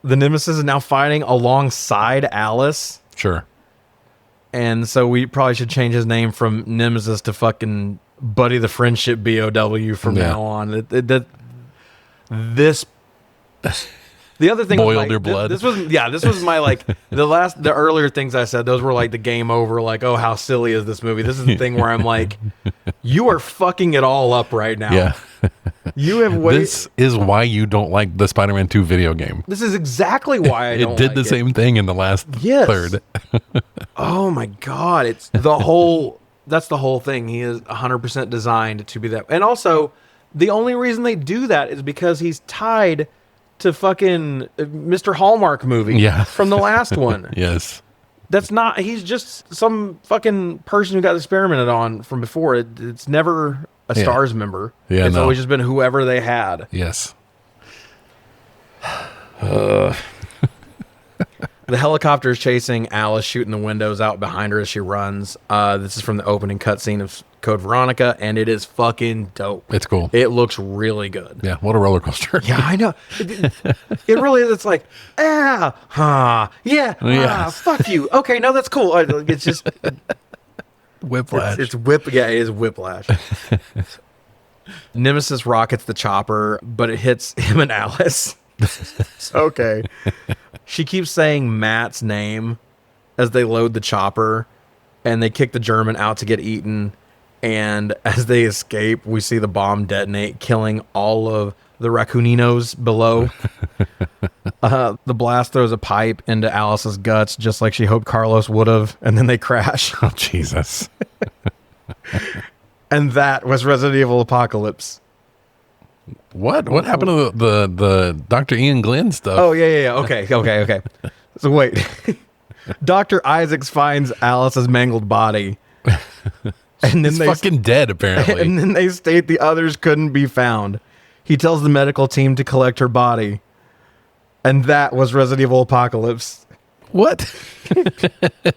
The Nemesis is now fighting alongside Alice. Sure. And so we probably should change his name from Nemesis to fucking Buddy the Friendship BOW from now on. This The other thing boiled was like, your blood. This was my like the earlier things I said. Those were like the game over. Like, oh, how silly is this movie? This is the thing where I'm like, you are fucking it all up right now. Yeah. You have This is why you don't like the Spider-Man 2 video game. This is exactly why I don't. It did like the same thing in the last third. Oh my god! It's the whole. That's the whole thing. He is 100% designed to be that. And also, the only reason they do that is because he's tied to fucking Mr. Hallmark movie from the last one. Yes. That's not, he's just some fucking person who got experimented on from before. It's never a S.T.A.R.S member. Yeah, it's always just been whoever they had. Yes. The helicopter is chasing Alice, shooting the windows out behind her as she runs. This is from the opening cutscene of Code Veronica, and it is fucking dope. It's cool. It looks really good. Yeah, what a roller coaster. Yeah, I know. It really is. It's like, fuck you. Okay, no, that's cool. It's just whiplash. It is whiplash. Nemesis rockets the chopper, but it hits him and Alice. Okay. She keeps saying Matt's name as they load the chopper, and they kick the German out to get eaten. And as they escape, we see the bomb detonate, killing all of the Raccooninos below. The blast throws a pipe into Alice's guts, just like she hoped Carlos would have, and then they crash. Oh, Jesus. And that was Resident Evil Apocalypse. What happened to the Dr. Ian Glenn stuff? Oh, yeah. Okay. So wait. Dr. Isaacs finds Alice's mangled body. And then he's fucking dead, apparently. And then they state the others couldn't be found. He tells the medical team to collect her body. And that was Resident Evil Apocalypse. What?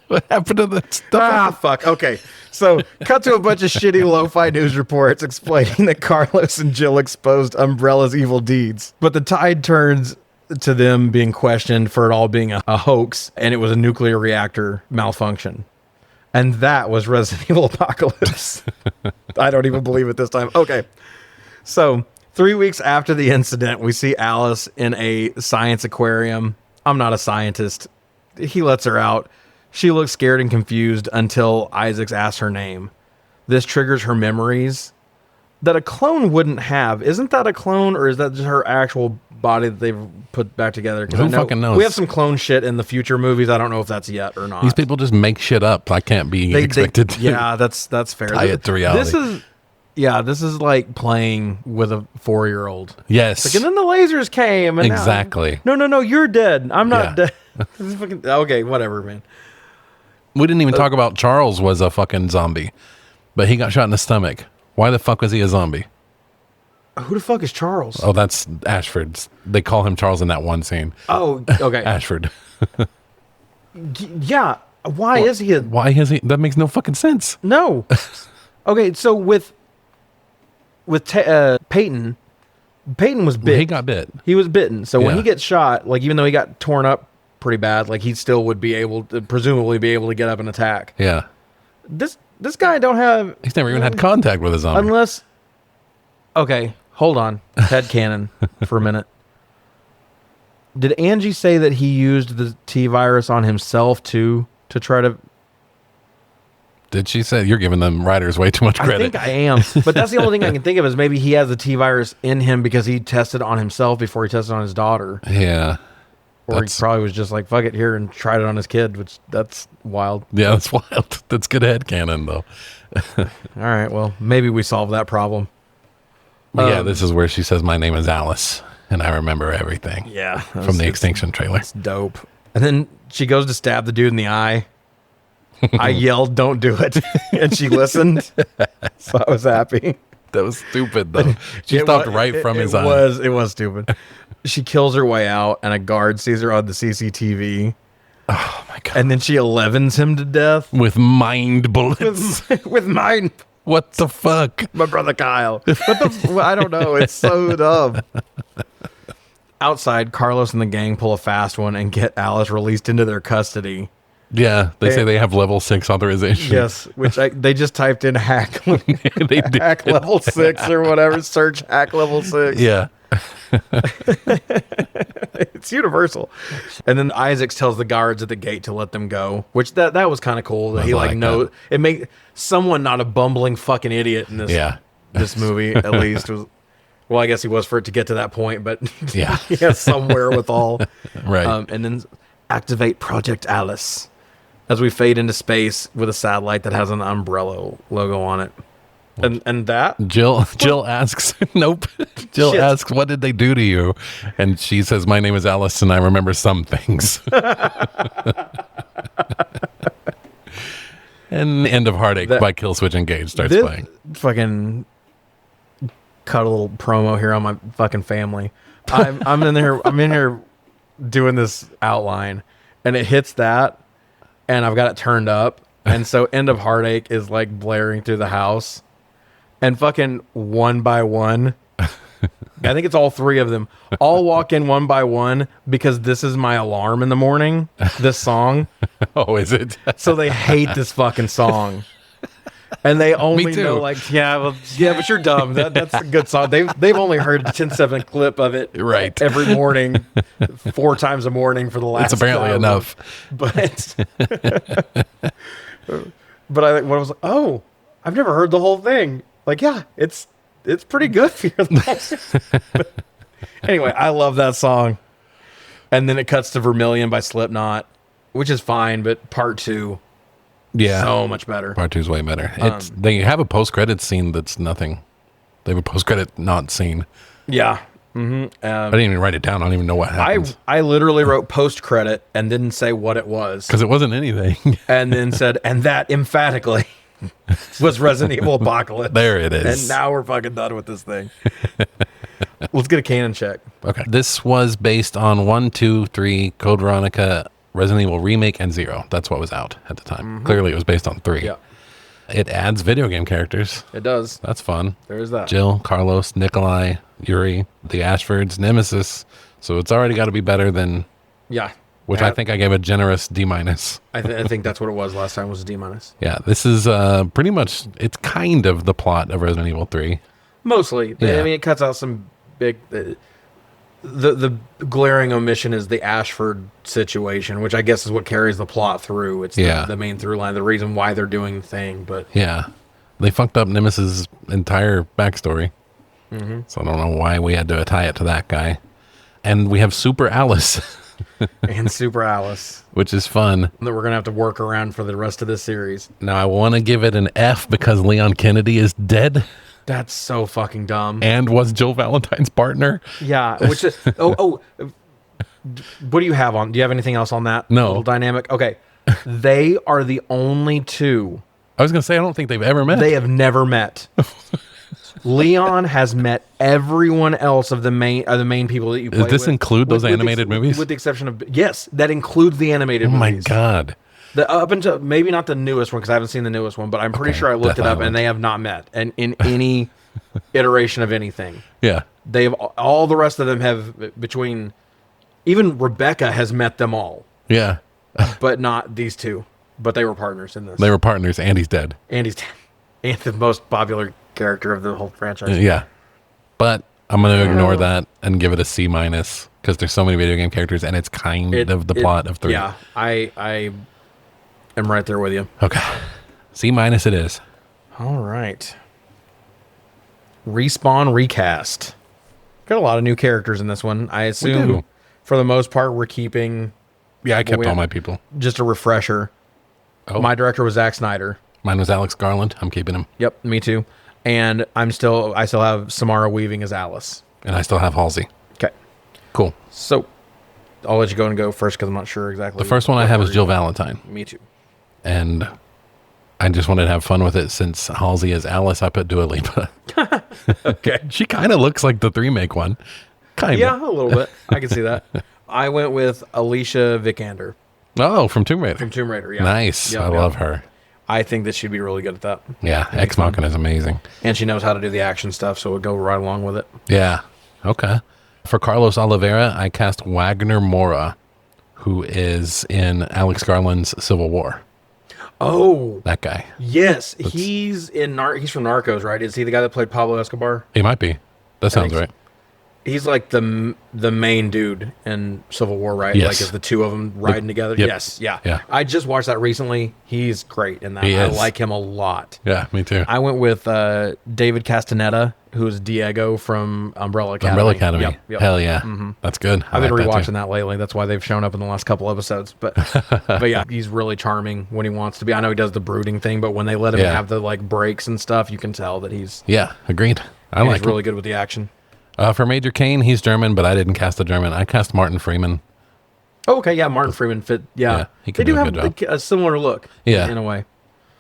What happened to that stuff? Fuck. Okay. So, cut to a bunch of shitty lo-fi news reports explaining that Carlos and Jill exposed Umbrella's evil deeds. But the tide turns to them being questioned for it all being a hoax, and it was a nuclear reactor malfunction. And that was Resident Evil Apocalypse. I don't even believe it this time. Okay. So, 3 weeks after the incident, we see Alice in a science aquarium. I'm not a scientist. He lets her out. She looks scared and confused until Isaacs asks her name. This triggers her memories that a clone wouldn't have. Isn't that a clone, or is that just her actual body that they've put back together? Who fucking knows? We have some clone shit in the future movies. I don't know if that's yet or not. These people just make shit up. I can't be expected to. Yeah, that's fair. Tie it to reality. This is like playing with a 4-year-old. Yes. Like, and then the lasers came. And exactly. No, you're dead. I'm not dead. Okay, whatever, man. We didn't even talk about Charles was a fucking zombie, but he got shot in the stomach. Why the fuck was he a zombie? Who the fuck is Charles? Oh, that's Ashford. They call him Charles in that one scene. Oh, okay. Ashford. Yeah. Why is he? Why is he? That makes no fucking sense. No. Okay, so with Peyton was bit. He got bit. He was bitten. So when he gets shot, like even though he got torn up pretty bad, like he still would be able to, presumably be able to get up and attack. Yeah. This guy don't have. He's never even had contact with a zombie. Unless. Okay, hold on. Headcanon for a minute. Did Angie say that he used the T virus on himself too to try to? Did she say? You're giving them writers way too much credit. I think I am, but that's the only thing I can think of is maybe he has the T virus in him because he tested on himself before he tested on his daughter. Yeah. Or he probably was just like, fuck it, here, and tried it on his kid, which that's wild. Yeah, that's wild. That's good headcanon, though. All right, well, maybe we solved that problem. Yeah, this is where she says, my name is Alice, and I remember everything. Yeah. From the Extinction trailer. That's dope. And then she goes to stab the dude in the eye. I yelled, don't do it. And she listened. So I was happy. That was stupid, though. She stopped right from his eye. It was stupid. She kills her way out, and a guard sees her on the CCTV. Oh, my God. And then she 11s him to death. With mind bullets. With mind. What the fuck? My brother Kyle. I don't know. It's so dumb. Outside, Carlos and the gang pull a fast one and get Alice released into their custody. Yeah, they say they have level 6 authorization. Yes, which they just typed in hack. They did. Hack level 6 or whatever. Search hack level 6. Yeah. It's universal. And then Isaacs tells the guards at the gate to let them go, which that was kind of cool. That he like knows it make someone not a bumbling fucking idiot in this movie at least was. Well, I guess he was for it to get to that point, but yeah, he has somewhere with all right. And then activate Project Alice as we fade into space with a satellite that has an umbrella logo on it. And that Jill asks, nope. Jill asks, what did they do to you? And she says, my name is Alice and I remember some things. And End of Heartache by Killswitch Engage starts playing. Fucking cut a little promo here on my fucking family. I'm in here doing this outline and it hits that and I've got it turned up. And so End of Heartache is like blaring through the house. And fucking one by one, I think it's all three of them, all walk in one by one because this is my alarm in the morning, this song. Oh, is it? So they hate this fucking song. And they only know like, but you're dumb. That's a good song. They've only heard a 10-7 clip of it every morning, 4 times a morning for the last It's apparently enough. But I was like, oh, I've never heard the whole thing. Like, yeah, it's pretty good for your life. Anyway, I love that song. And then it cuts to Vermilion by Slipknot, which is fine, but part 2, so much better. Part 2 is way better. They have a post-credits scene that's nothing. They have a post-credit not scene. Yeah. Mm-hmm. I didn't even write it down. I don't even know what happens. I literally wrote post-credit and didn't say what it was. Because it wasn't anything. And then said, and that emphatically was Resident Evil Apocalypse. There it is. And now we're fucking done with this thing. Let's get a canon check. Okay. This was based on 1, 2, 3, Code Veronica, Resident Evil Remake, and 0. That's what was out at the time. Mm-hmm. Clearly it was based on 3. Yeah. It adds video game characters. It does. That's fun. There is that. Jill, Carlos, Nikolai, Yuri, the Ashfords, Nemesis. So it's already got to be better than... Yeah. Which I think I gave a generous D-. I think that's what it was last time, was a D-. Yeah, this is pretty much, it's kind of the plot of Resident Evil 3. Mostly. Yeah. I mean, it cuts out some big... The glaring omission is the Ashford situation, which I guess is what carries the plot through. It's the main through line, the reason why they're doing the thing. But yeah, they fucked up Nemesis' entire backstory. Mm-hmm. So I don't know why we had to tie it to that guy. And we have Super Alice. And Super Alice. Which is fun. That we're going to have to work around for the rest of this series. Now, I want to give it an F because Leon Kennedy is dead. That's so fucking dumb. And was Jill Valentine's partner. Yeah. Which is, what do you have on? Do you have anything else on that? No. Little dynamic? Okay. They are the only two. I was going to say, I don't think they've ever met. They have never met. Leon has met everyone else of the main people that you play with. Does this include those animated movies? With the exception of, yes, that includes the animated movies. Oh my God. Up until, maybe not the newest one, because I haven't seen the newest one, but I'm pretty sure I looked it up and they have not met in any iteration of anything. Yeah. They've, all the rest of them have, between, even Rebecca has met them all. Yeah. But not these two. But they were partners in this. They were partners. Andy's dead. Andy's dead. And the most popular character of the whole franchise. Yeah. But I'm going to ignore that and give it a C- because there's so many video game characters and it's kind of the plot of 3. Yeah. I am right there with you. Okay. C- it is. All right. Respawn recast. Got a lot of new characters in this one. I assume for the most part we're keeping... Yeah, I kept all my people. Just a refresher. Oh. My director was Zack Snyder. Mine was Alex Garland. I'm keeping him. Yep, me too. And I still have Samara Weaving as Alice. And I still have Halsey. Okay. Cool. So, I'll let you go and go first because I'm not sure exactly. The first one I have is Jill Valentine. Me too. And I just wanted to have fun with it since Halsey is Alice. I put Dua Lipa. Okay. She kind of looks like the remake one. Kind of. Yeah, a little bit. I can see that. I went with Alicia Vikander. Oh, from Tomb Raider. From Tomb Raider, yeah. Nice. I love her. I think that she'd be really good at that. Yeah, Ex Machina is amazing. And she knows how to do the action stuff, so it would go right along with it. Yeah. Okay. For Carlos Oliveira, I cast Wagner Mora, who is in Alex Garland's Civil War. Oh, That guy. yes, he's in. He's from Narcos, right? Is he the guy that played Pablo Escobar? He might be. That sounds right. He's like the main dude in Civil War, right? Yes. Like, is the two of them riding together? Yep. Yes, yeah. Yeah. I just watched that recently. He's great in that. He I is. like him a lot. Yeah, me too. I went with David Castaneda, who's Diego from Umbrella Academy. Umbrella Academy. Yep. Hell yeah. That's good. I've been like rewatching that lately. That's why they've shown up in the last couple episodes. But but yeah, he's really charming when he wants to be. I know he does the brooding thing, but when they let him have the like breaks and stuff, you can tell that he's agreed. he's really good with the action. For Major Kane, he's German, but I didn't cast a German. I cast Martin Freeman. Oh, okay, yeah, Martin Freeman fit. Yeah, he they can do do a have good a similar look. Yeah. in a way.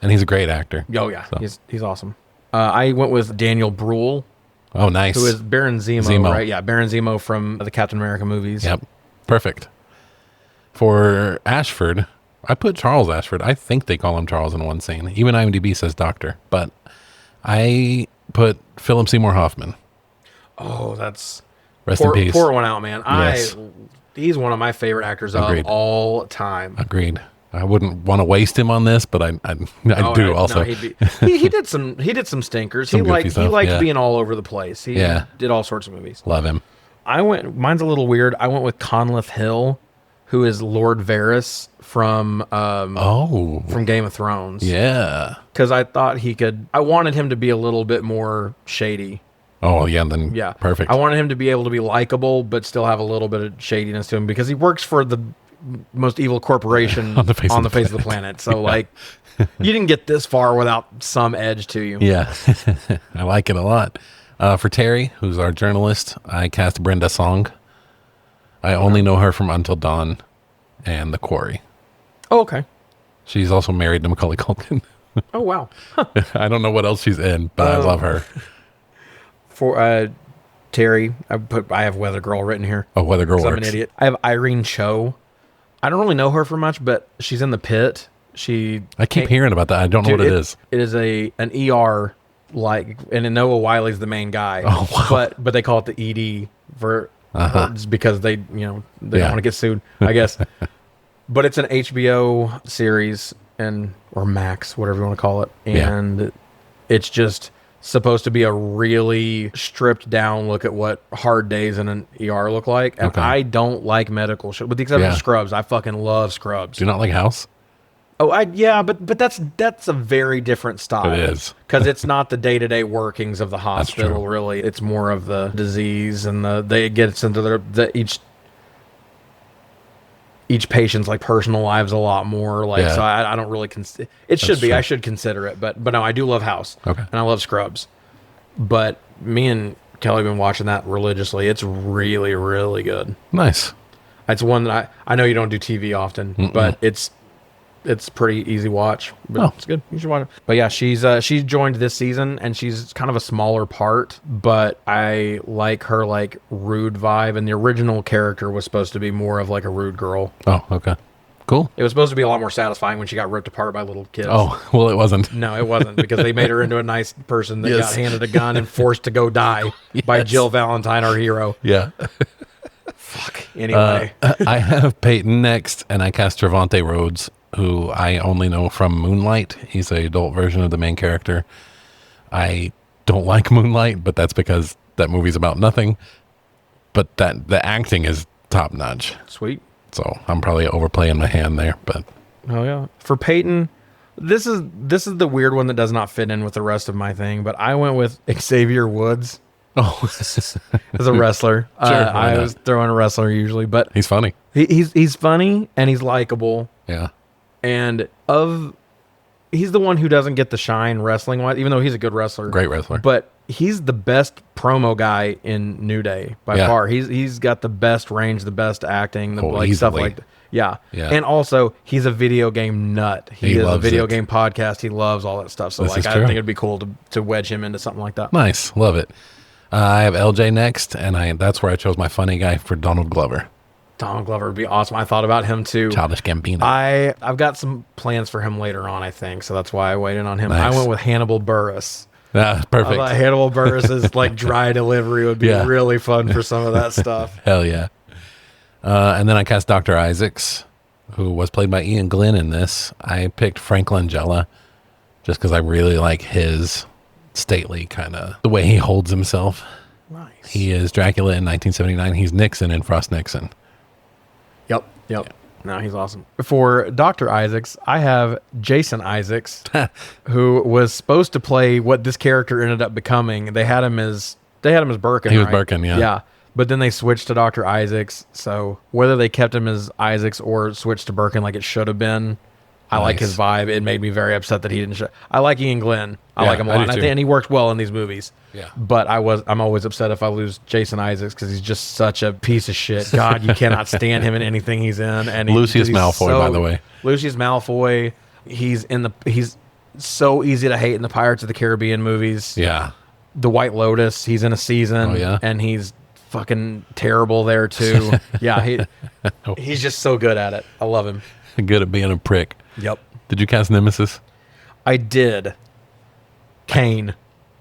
And he's a great actor. Oh yeah, he's awesome. I went with Daniel Bruhl, Oh, nice. who is Baron Zemo, right? Yeah, Baron Zemo from the Captain America movies. Yep. Perfect. For Ashford, I put Charles Ashford. I think they call him Charles in one scene. Even IMDb says doctor. But I put Philip Seymour Hoffman. Oh, that's... Rest in peace. Pour one out, man. Yes. He's one of my favorite actors Agreed. of all time. Agreed. I wouldn't want to waste him on this, but I do also. No, he did some stinkers. Some goofy he stuff, liked being all over the place. He did all sorts of movies. Love him. Mine's a little weird. I went with Conleth Hill, who is Lord Varys from Game of Thrones. Yeah. Because I thought I wanted him to be a little bit more shady. Oh, yeah, then perfect. I wanted him to be able to be likable, but still have a little bit of shadiness to him because he works for the most evil corporation on the face of the planet. So, like, you didn't get this far without some edge to you. Yeah, I like it a lot. For Terry, who's our journalist, I cast Brenda Song. I only know her from Until Dawn and The Quarry. Oh, okay. She's also married to Macaulay Culkin. Oh, wow. I don't know what else she's in, but I love her. For Terry, I have Weather Girl written here. Oh, Weather Girl works. I'm an idiot. I have Irene Cho. I don't really know her for much, but she's in The Pit. I keep hearing about that. I don't know what it is. It is an ER and Noah Wiley's the main guy. Oh, wow. But they call it the ED because they don't want to get sued, I guess. But it's an HBO series or Max, whatever you want to call it, and it's just supposed to be a really stripped down look at what hard days in an ER look like. And I don't like medical shit, with the exception of Scrubs. I fucking love Scrubs. Do you not like House? Oh, but that's a very different style. It is. Because it's not the day-to-day workings of the hospital, really. It's more of the disease and they get into each patient's like personal lives a lot more. So I don't really it should be. True. I should consider it, but no, I do love House. Okay. And I love Scrubs. But me and Kelly have been watching that religiously. It's really, really good. Nice. It's one that I know you don't do TV often, but it's pretty easy watch. But it's good. You should watch it. But yeah, she joined this season and she's kind of a smaller part, but I like her like rude vibe, and the original character was supposed to be more of like a rude girl. Oh, okay. Cool. It was supposed to be a lot more satisfying when she got ripped apart by little kids. Oh, well, it wasn't. No, it wasn't, because they made her into a nice person that got handed a gun and forced to go die by Jill Valentine, our hero. Yeah. Fuck. Anyway. I have Peyton next, and I cast Trevante Rhodes, who I only know from Moonlight. He's an adult version of the main character. I don't like Moonlight, but that's because that movie's about nothing. But the acting is top notch. Sweet. So I'm probably overplaying my hand there, but oh yeah. For Peyton, this is the weird one that does not fit in with the rest of my thing, but I went with Xavier Woods. Oh, as a wrestler. Sure, I was throwing a wrestler usually, but he's funny. He's funny and he's likable. Yeah. And he's the one who doesn't get the shine wrestling wise, even though he's a good wrestler. Great wrestler. But he's the best promo guy in New Day by far. He's got the best range, the best acting, stuff like that. Yeah. And also he's a video game nut. He is a video game podcast. He loves all that stuff. So I think it'd be cool to wedge him into something like that. Nice. Love it. I have LJ next, and that's where I chose my funny guy for Donald Glover. Donald Glover would be awesome. I thought about him too. Childish Gambino. I've got some plans for him later on, I think. So that's why I waited on him. Nice. I went with Hannibal Buress. Perfect. I thought Hannibal Buress's like dry delivery would be really fun for some of that stuff. Hell yeah. And then I cast Dr. Isaacs, who was played by Ian Glenn in this. I picked Frank Langella just because I really like his stately kind of, the way he holds himself. Nice. He is Dracula in 1979. He's Nixon in Frost Nixon. Yep. No, he's awesome. For Dr. Isaacs, I have Jason Isaacs, who was supposed to play what this character ended up becoming. They had him as Birkin. He was right? Birkin, yeah. Yeah. But then they switched to Dr. Isaacs. So whether they kept him as Isaacs or switched to Birkin like it should have been, I like his vibe. It made me very upset that he didn't show. I like Ian Glenn. I like him a lot. And he worked well in these movies. Yeah. But I'm always upset if I lose Jason Isaacs because he's just such a piece of shit. God, you cannot stand him in anything he's in. And Lucius Malfoy, by the way. Lucius Malfoy. He's so easy to hate in the Pirates of the Caribbean movies. Yeah. The White Lotus. He's in a season. Oh, yeah. And he's fucking terrible there too. Yeah. He's just so good at it. I love him. Good at being a prick. Yep. Did you cast Nemesis? I did. Kane.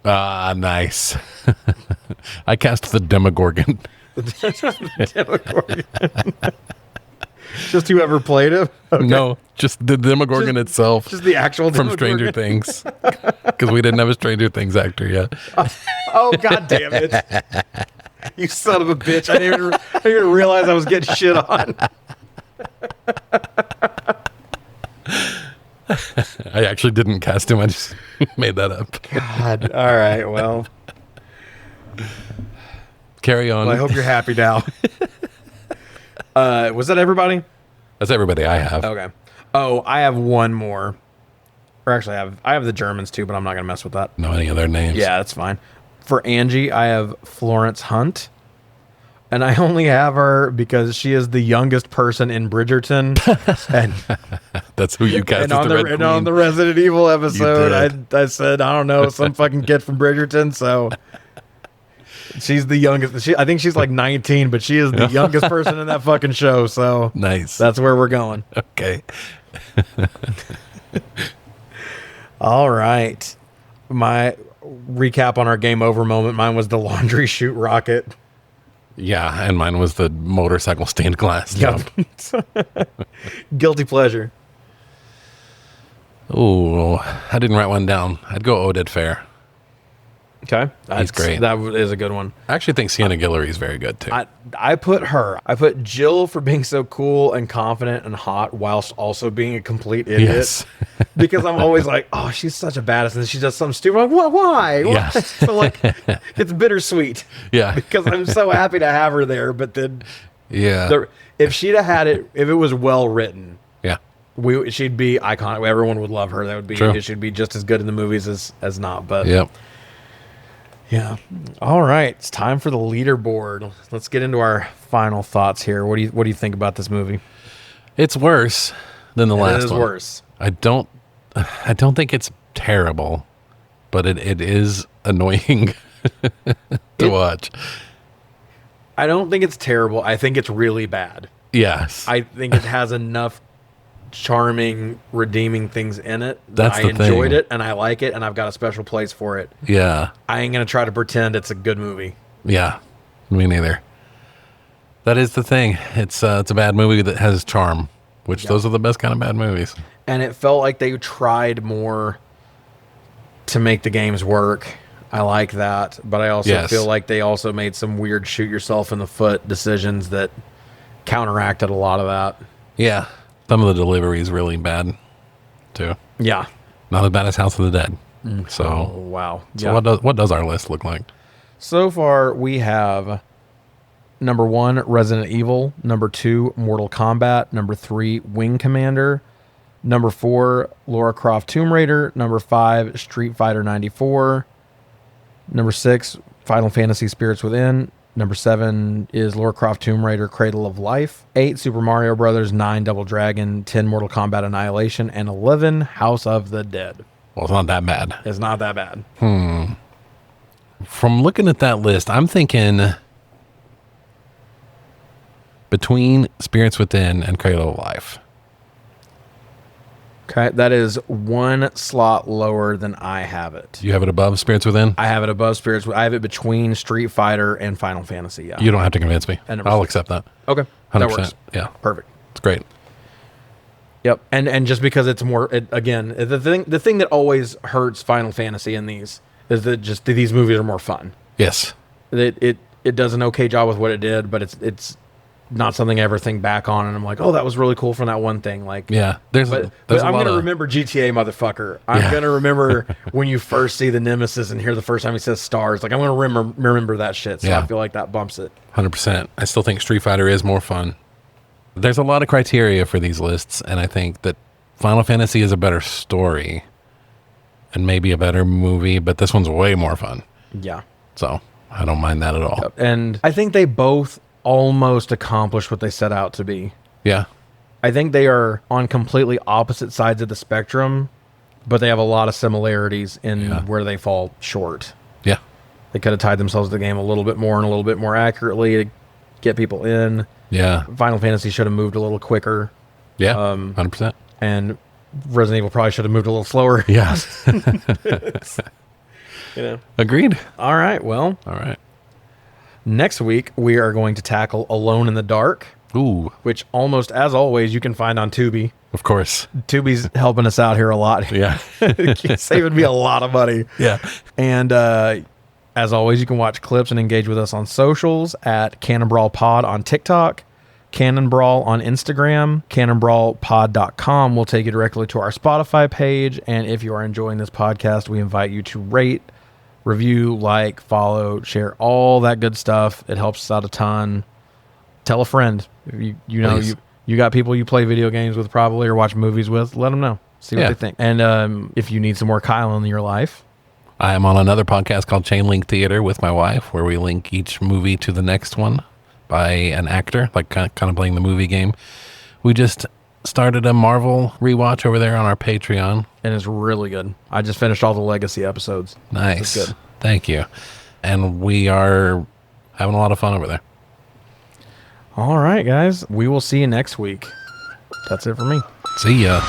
Ah, nice. I cast the Demogorgon. Demogorgon. Just whoever played him? Okay. No, just the Demogorgon itself. Just the actual from Stranger Things. Because we didn't have a Stranger Things actor yet. Oh, God damn it. You son of a bitch. I didn't even realize I was getting shit on. I actually didn't cast him. I just made that up. God. All right. Well, carry on. I hope you're happy now. Was that everybody? That's everybody I have. Okay. Oh, I have one more. Or actually, I have the Germans too, but I'm not going to mess with that. Know any of their names? Yeah, that's fine. For Angie, I have Florence Hunt. And I only have her because she is the youngest person in Bridgerton. And that's who you cast as the Red Queen. On the Resident Evil episode, I said, I don't know, some fucking kid from Bridgerton. So she's the youngest. I think she's like 19, but she is the youngest person in that fucking show. So nice. That's where we're going. Okay. All right. My recap on our game over moment. Mine was the laundry chute rocket. Yeah, and mine was the motorcycle stained glass jump. Guilty pleasure. Oh, I didn't write one down. I'd go Oded Fair. Okay. That's great. That is a good one. I actually think Sienna Guillory is very good, too. I put her. I put Jill for being so cool and confident and hot whilst also being a complete idiot. Yes. Because I'm always like, oh, she's such a badass. And she does something stupid. I'm like, what? Why? Yeah. So, like, it's bittersweet. Yeah. Because I'm so happy to have her there. But then, yeah. If she'd have had it, if it was well written, yeah, she'd be iconic. Everyone would love her. That would be, true. She'd be just as good in the movies as not. But, yep. Yeah. All right. It's time for the leaderboard. Let's get into our final thoughts here. What do you think about this movie? It's worse than the last one. It is worse. I don't think it's terrible, but it is annoying to watch. I don't think it's terrible. I think it's really bad. Yes. I think it has enough charming, redeeming things in it. That's I the enjoyed thing. it, and I like it, and I've got a special place for it. Yeah. I ain't gonna try to pretend it's a good movie. Yeah, me neither. That is the thing. It's a bad movie that has charm, which those are the best kind of bad movies. And it felt like they tried more to make the games work. I like that, but I also feel like they also made some weird shoot yourself in the foot decisions that counteracted a lot of that. Yeah. Some of the delivery is really bad, too. Yeah. Not as bad as House of the Dead. So, oh, wow. So what does our list look like? So far, we have number 1, Resident Evil. Number 2, Mortal Kombat. Number 3, Wing Commander. Number 4, Lara Croft Tomb Raider. Number 5, Street Fighter 94. Number 6, Final Fantasy Spirits Within. Number 7 is Lara Croft Tomb Raider Cradle of Life. 8, Super Mario Brothers. 9, Double Dragon. 10, Mortal Kombat Annihilation. And 11, House of the Dead. Well, it's not that bad. It's not that bad. From looking at that list, I'm thinking between Spirits Within and Cradle of Life. Okay, that is one slot lower than I have it. You have it above Spirits Within? I have it above Spirits. I have it between Street Fighter and Final Fantasy. Yeah. You don't have to convince me. I'll accept that. Okay, 100%. that works. Yeah, Perfect. it's great. Yep, and just because it's more, again, the thing that always hurts Final Fantasy in these is that just these movies are more fun. Yes. It does an okay job with what it did, but it's not something I ever think back on, and I'm like, oh, that was really cool from that one thing. Like, yeah, but I'm gonna remember GTA, motherfucker. I'm gonna remember when you first see the Nemesis and hear the first time he says stars. Like, I'm gonna remember that shit. So I feel like that bumps it. 100%. I still think Street Fighter is more fun. There's a lot of criteria for these lists, and I think that Final Fantasy is a better story and maybe a better movie, but this one's way more fun. Yeah. So I don't mind that at all. Yep. And I think they both almost accomplished what they set out to be. Yeah. I think they are on completely opposite sides of the spectrum, but they have a lot of similarities in where they fall short. Yeah. They could have tied themselves to the game a little bit more and a little bit more accurately to get people in. Yeah. Final Fantasy should have moved a little quicker. Yeah. 100%. And Resident Evil probably should have moved a little slower. Yeah. Agreed. All right. Well. All right. Next week, we are going to tackle Alone in the Dark. Ooh. Which almost, as always, you can find on Tubi. Of course. Tubi's helping us out here a lot. Yeah. Saving me a lot of money. Yeah. And as always, you can watch clips and engage with us on socials at Canon Brawl Pod on TikTok, Canon Brawl on Instagram, CanonBrawlPod.com will take you directly to our Spotify page. And if you are enjoying this podcast, we invite you to rate, review, like, follow, share, all that good stuff. It helps us out a ton. Tell a friend. If you know you got people you play video games with probably or watch movies with. Let them know. See what they think. And if you need some more Kyle in your life, I am on another podcast called Chain Link Theater with my wife, where we link each movie to the next one by an actor, like kind of playing the movie game. We just started a Marvel rewatch over there on our Patreon. And it's really good. I just finished all the Legacy episodes. Nice. It's good. Thank you. And we are having a lot of fun over there. All right, guys. We will see you next week. That's it for me. See ya.